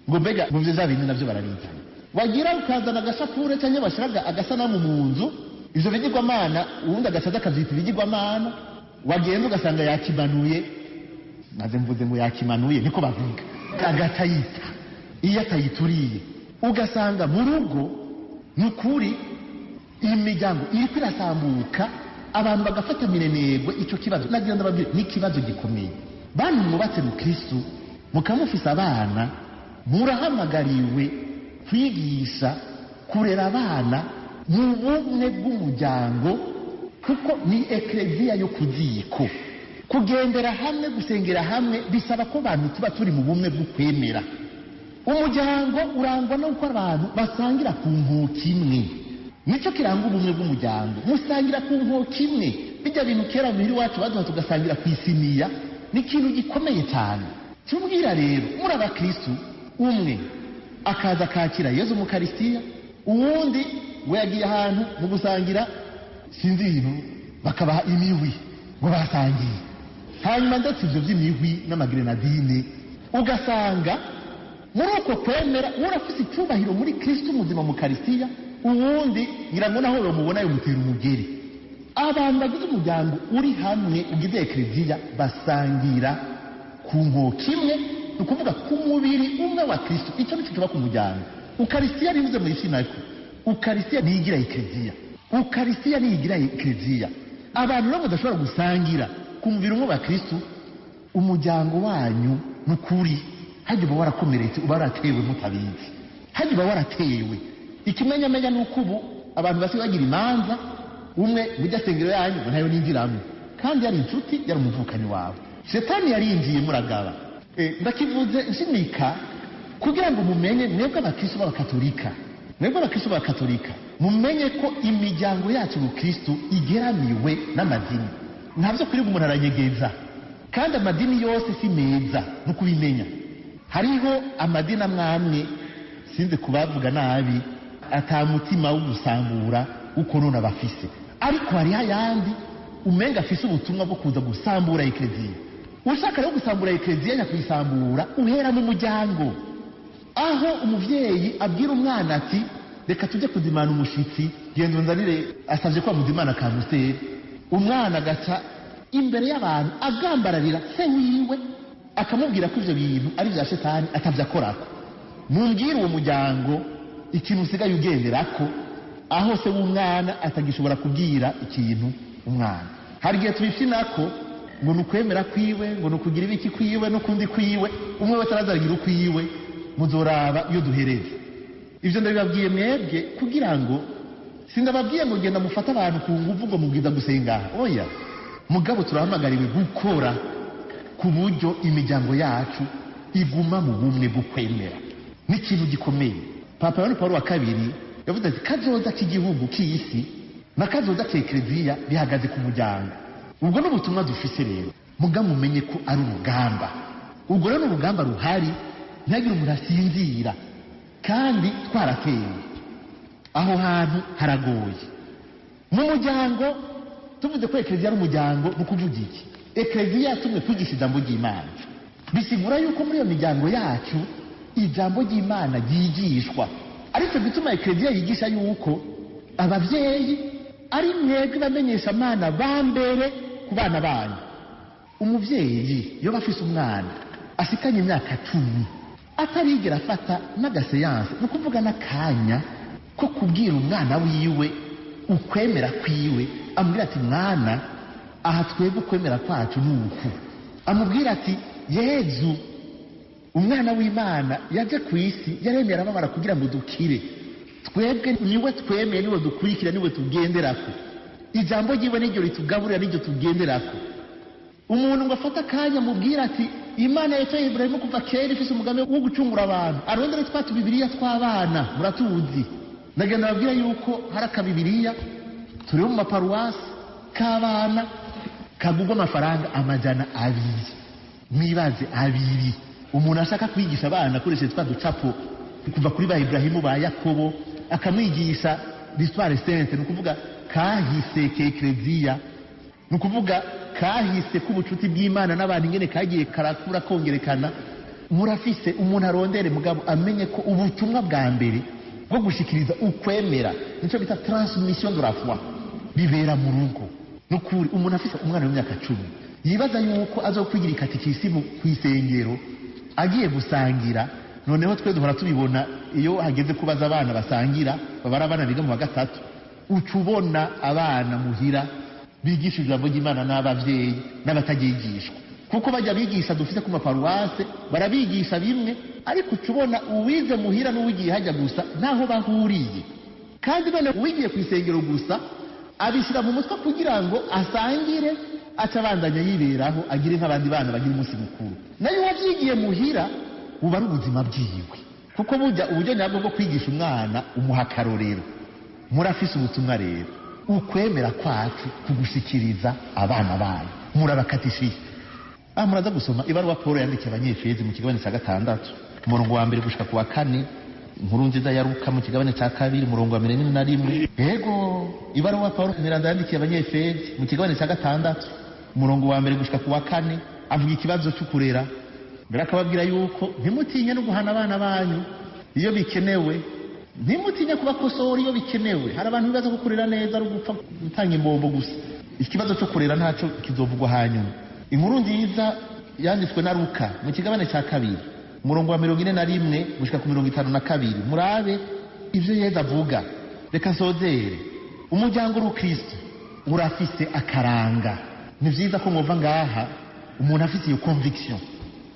ngo mbega mu byo za bintu nabyo bararizana. wagira ukazana agashapure cyangwa bashiraga agasanamu mu nzu, ivyo bigirwamana, uwundi agasaza akavyita ibigirwamana, wagenda ugasanga yakimanuye, maze mvuze ngo yakimanuye niko bavuga, agatayita. iyo atayituriye ugasanga mu rugo n'ukuri imiryango iri kwirasambuka, abantu bagafata mirenegwe. icyo kibazo nagira ndababwira ni ikibazo gikomeye. bantu mwubatse mu Kristo mukamufisa abana, murahamagariwe kwigisha kurera abana mu bumwe bw'umuryango, kuko ni ekleziya yo kuziko. kugendera hamwe, gusengera hamwe bisaba ko abantu tuba turi mu bumwe bwo kwemera. umuryango urangwa n'uko abantu basangira ku nkoko imwe. nicyo kiranga ubumwe bw'umuryango, musangira ku nkoko imwe. bijya bintu kera muhiri wacu baduha tugasangira ku isiniya, ni ikintu gikomeye cyane. tubwira rero muri abakristu, umwe akaza akakira Yezu mu Karisitiya, uwundi we yagiye ahantu mu gusangira sinzi ibintu, bakabaha imihwi ngo basangiye. hanyuma ndetse ibyo by'imihwi n'amagrenadine, ugasanga muri uko kwemera urafise icyubahiro muri Kristo muzima mu Karisitiya, uwundi ngira ngo naho bamubona yumutera umugeri. abantu bagize umuryango uri hamwe ugize ekleziya basangira ku nkoko imwe, ni ukuvuga ku mubiri umwe wa Kristo. icyo nicyo kiba ku muryango. Ukarisitiya bivuze mu isi nako, Ukarisitiya niyigira ekleziya, Ukarisitiya niyigira ekleziya. abantu nabo badashobora gusangira ku mubiri umwe wa Kristo, umuryango wanyu n'ukuri hajya uba warakomeretse, uba waratewe mutabizi, hajya uba waratewe. ikimenyamenya ni uko ubu abantu basigaye bagira imanza, umwe mujya sengero yanyu ngo ntayo ninjiramo, kandi yari inshuti, yari umuvukanyi wawe. shetani yarinjiye muragaba. ndakivuze nshimika kugira ngo mumenye, mwebwe abakristo b'abakatolika, mumenye ko imiryango yacu mu Kristo igeramiwe n'amadini. ntabyo kuri umuntu aranyegeza, kandi amadini yose si meza no kubimenya. hariho amadini amwe sinze kubavuga nabi, atamutima wo gusambura uko none bafise, ariko hariho ayandi umenga afise ubutumwa bwo kuza gusambura ekleziya. ushaka rero gusambura ekleziya, nyakuyisambura uhera mu muryango, aho umuvyeyi abwira umwana ati reka tujye kuzimana umushitsi, genda unzanire, asavye kwa muzimana ka musere. umwana agaca imbere y'abantu agambararira se wiwe, akamubwira ko ivyo bintu ari vya shetani atavyakorako. mumbwire uwo muryango ikintu usigaye ugenderako, aho se w'umwana atagishobora kubwira ikintu umwana. hari igihe tubifinako ngo nukwemera kwiwe, ngo nukugira ibiki kwiwe n'ukundi kwiwe, umwe wese arazaragira ukwiwe, muzoraba iyo duhereze. ivyo ndabibabwiye mwebwe kugira ngo, sindababwiye ngo genda mufata abantu ku nguvu ngo mubwiza gusenga, oya. mugabo turahamagariwe gukora ku buryo imiryango yacu iguma mu bumwe bwo kwemera. n'ikintu gikomeye. Papa Yohani Pawulo wa kabiri yavuze ati kazoza k'igihugu k'isi na kazoza k'ekleziya bihagaze ku muryango. ubwo n'ubutumwa dufise rero, muga mumenye ko ari urugamba. ubwo rero n'urugamba ruhari, ntihagire umuntu asinzira, kandi twaratewe. aho hantu haragoye. mu muryango tuvuze ko ekleziya ari umuryango, ni ukuvuga iki? ekleziya yatumwe kwigisha ijambo ry'Imana. bisigura yuko muri iyo miryango yacu ijambo ry'Imana ryigishwa. ariko gituma ekleziya yigisha yuko abavyeyi ari mwebwe bamenyesha amana ba mbere ku bana banyu. Umuvyeyi iyo bafise umwana asikanye imyaka 10 atarigera afata n'agaseyanse ni ukuvuga n'akanya ko kubwira umwana wiwe ukwemera kwiwe, amubwira ati mwana aha twebwe ukwemera kwacu ni uku, amubwira ati Yezu umwana w'Imana yaje ku isi yaremera ababara kugira ngo dukire, twebwe niwe twemeye, niwe dukurikira, niwe tugenderako, ijambo ryiwe niryo ritugaburira, niryo tugenderako. Umuntu ngo afata akanya amubwira ati Imana yatoye Ibrahimu kuva kera ifise umugambi wo gucungura abantu, arondere twatu Bibiliya tw'abana muratuzi. Nagenda babwira yuko hari akabibiriya turi mu maparuwasi k'abana kagurwa amafaranga 200. Mwibaze 2. Umuntu ashaka kwigisha abana akoresheje twa ducapo kuva kuri ba Ibrahimu ba Yakobo, akamwigisha l'histoire sainte, ni ukuvuga kahise k'ekleziya, ni ukuvuga kahise k'ubucuti bw'Imana n'abantu ingene kagiye karakura kongerekana. Murafise umuntu arondere mugabo amenye ko ubutumwa bwa mbere bwo gushikiriza ukwemera nico bita transmission de la foi bibera mu rugo. Nukuri umuntu afise umwana w'imyaka 10 yibaza yuko azokwigira ikatikisimu kw'isengero agiye gusangira. Noneho twe duhora tubibona iyo hageze kubaza abana basangira, babara abana biga mu wa 3, ucubona abana muhira bigishije ijambo ry'Imana n'abavyeyi n'abatagigishwa, kuko bajya bigisha dufite ku maparuwase barabigisha bimwe, ariko ucubona uwize muhira n'uwigiye hajya gusa naho bahuriye. Kandi none uwigiye ku isengero gusa abishyira mu mutwe kugira ngo asangire acabandanya yiberaho agire nk'abandi bana bagira umunsi mukuru. Nayo wavyigiye muhira uba ari ubuzima bwiwe, kuko burya uburyo nyabwo bwo kwigisha umwana umuha akarorero. Murafise ubutumwa rero ukwemera kwacu kugushikiriza abana banyu, murabakatishije. Muraza gusoma ibaruwa Paulo yandikiye abanyefezi mu kigabane cya 6 umurongo wa 1 gushika ku wa 4, inkuru nziza ya Luka mu kigabane cya 2 umurongo wa 41. Yego ibaruwa Paulo yandikiye abanyefezi mu kigabane cya 6 umurongo wa 1 gushika ku wa 4 avuga ikibazo cyo kurera. Mbere akababwira yuko ntimutinye no guhana abana banyu iyo bikenewe, ntimutinye kubakosora iyo bikenewe. Hari abantu bibaza ko kurera neza ari gupfa gutanga imbombo gusa. Ikibazo cyo kurera ntacyo kizovugwa hanyuma. Inkuru nziza yanditswe na Luka mu kigabane cya 2 umurongo wa 41 gushika ku 52. Murabe ivyo Yesu avuga. Reka nsozere. Umuryango w'Ukristo urafise akaranga. Ni vyiza ko mwova ngaha umuntu afise iyo conviction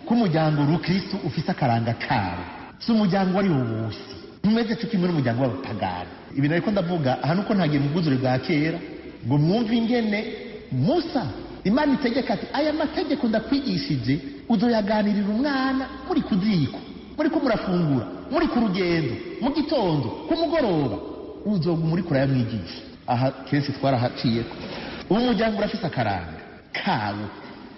ko umuryango w'Ukristo ufise akaranga kawo, si umuryango wari wose umeze cyo kimwe n'umuryango w'abapagani. Ibi nariko ndavuga aha nuko ntagiye mu bwuzure bwa kera ngo mwumve ingene Musa Imana itegeka ati aya mategeko ndakwigishije uzoyaganirira umwana muri kuziko, muri ko murafungura, muri ku rugendo, mu gitondo, ku mugoroba, uzoga muri kurayamwigisha. Aha kenshi twarahaciyeko. Umuryango urafise akaranga kawo.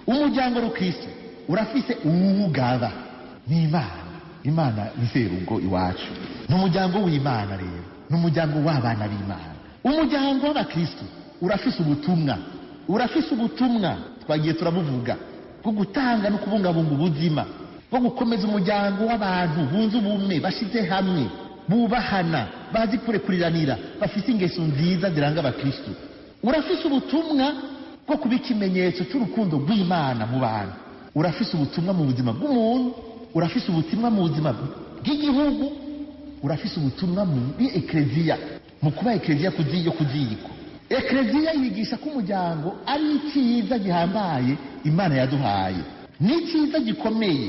Umuryango w'Ukristo urafise uwugaba n'Imana. Imana niserugo iwacu. N'umuryango w'Imana rero, n'umuryango w'abana b'Imana. Umuryango w'Abakristo urafise ubutumwa. Urafise ubutumwa twagiye turabuvuga bwo gutanga no kubungabunga ubuzima, bwo gukomeza umuryango w'abantu bunze ubumwe, bashize hamwe, bubahana, bazi kurekuriranira, bafise ingeso nziza ziranga Abakristo. Urafise ubutumwa bwo kuba ikimenyetso cy'urukundo rw'Imana mu bantu. Urafise ubutumwa mu buzima bw'umuntu, urafise ubutumwa mu buzima bw'igihugu, urafise ubutumwa muri ekleziya, mu kuba ekleziya kuziyiko. Ekleziya yigisha ko umuryango ari icyiza gihambaye Imana yaduhaye, ni icyiza gikomeye,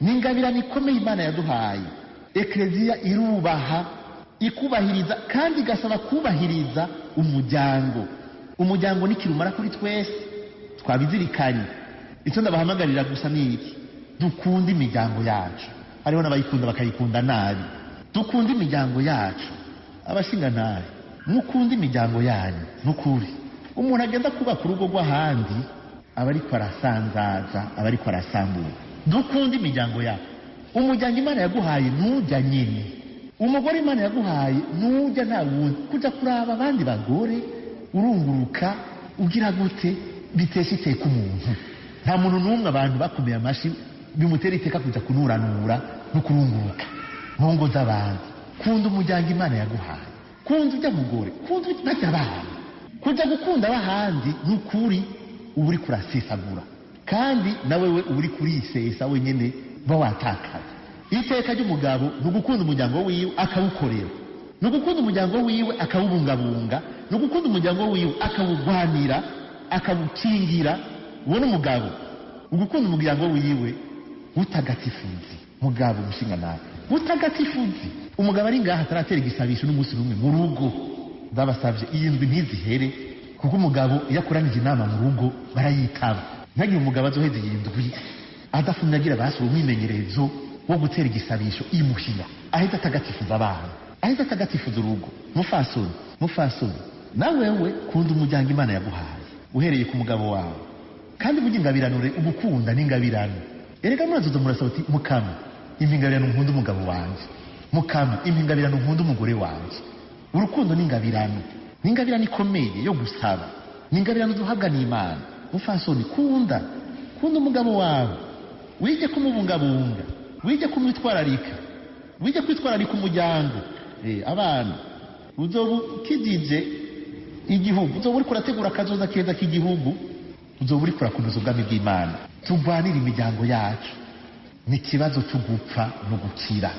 ni ingabirano ikomeye Imana yaduhaye. Ekleziya irubaha, ikubahiriza kandi igasaba kubahiriza umuryango. Umuryango ni kirumara kuri twese, twabizirikanye. Icyo ndabahamagarira gusa ni iki: dukunda imiryango yacu. Hariho n'abayikunda bakayikunda nabi. Dukunda imiryango yacu. Abashinga nabi mukunda imiryango yanyu. Nukuri umuntu agenda kubaka urugo rw'ahandi aba ariko arasanzaza, aba ariko arasambura. Dukunda imiryango yacu. Umuryango Imana yaguhaye nujya nyine, umugore Imana yaguhaye nujya nta wundi kuja kuraba abandi bagore urunguruka ugira gute bitesha iteka umuntu. Nta muntu n'umwe abantu bakomeye amashi bimutera iteka kuja kunuranura no kurunguruka mu ngo z'abandi. kunda umuryango imana yaguhaye, kunda ujya mugore, kunda bajya abana. Kujya gukunda abahandi ni ukuri uba uri kurasesagura, kandi nawe we uba uri kurisesa wenyine uba watakaye. Iteka ry'umugabo ni ugukunda umuryango wiwe akawukorera, ni ugukunda umuryango wiwe akawubungabunga, ni ugukunda umuryango wiwe akawugwanira akawukingira. Uwo ni umugabo. Ugukunda umuryango wiwe utagatifuzi. Mugabo mushinga nawe utagatifuzi. Umugabo ari ngaha ataratera igisabisho n'umunsi n'umwe mu rugo, ndabasabye iyi ndwi ntizihere, kuko umugabo iyo akoranije inama mu rugo barayitaba. Ntagire umugabo azoheze iyi ndwi adafunyagira basura umwimenyerezo wo gutera igisabisho imuhira, ahita atagatifuza abana, ahita atagatifuza urugo. Mufasoni nawewe kunda umuryango imana yaguhaye uhereye ku mugabo wawe, kandi burya ingabiranure ugukunda n'ingabirano. Erega murazoza murasaba uti mukama impingabirano nkunda umugabo wanje, mukama impingabirano nkunda umugore wanje. Urukundo n'ingabirano, n'ingabirano ikomeye yo gusaba, n'ingabirano duhabwa n'Imana. Mufasoni kunda umugabo wawe, wige kumubungabunga, wige kumwitwararika, wige kwitwararika umuryango. Abana uzoba ukijije igihugu, uzoba uri kurategura akazoza keza k'igihugu, uzoba uri kurakunoza ubwami bw'Imana. Turwanire imiryango yacu, ni ikibazo cyo gupfa no gukira.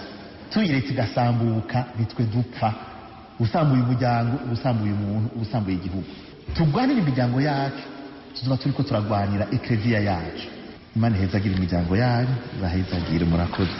Tuyiretse igasambuka nitwe dupfa. Usambuye umuryango, usambuye umuntu, usambuye igihugu. Turwanire imiryango yacu, tuzoba turiko turagwanira ekleziya yacu. Imana ihezagire imiryango yanyu, bahezagire. Murakoze.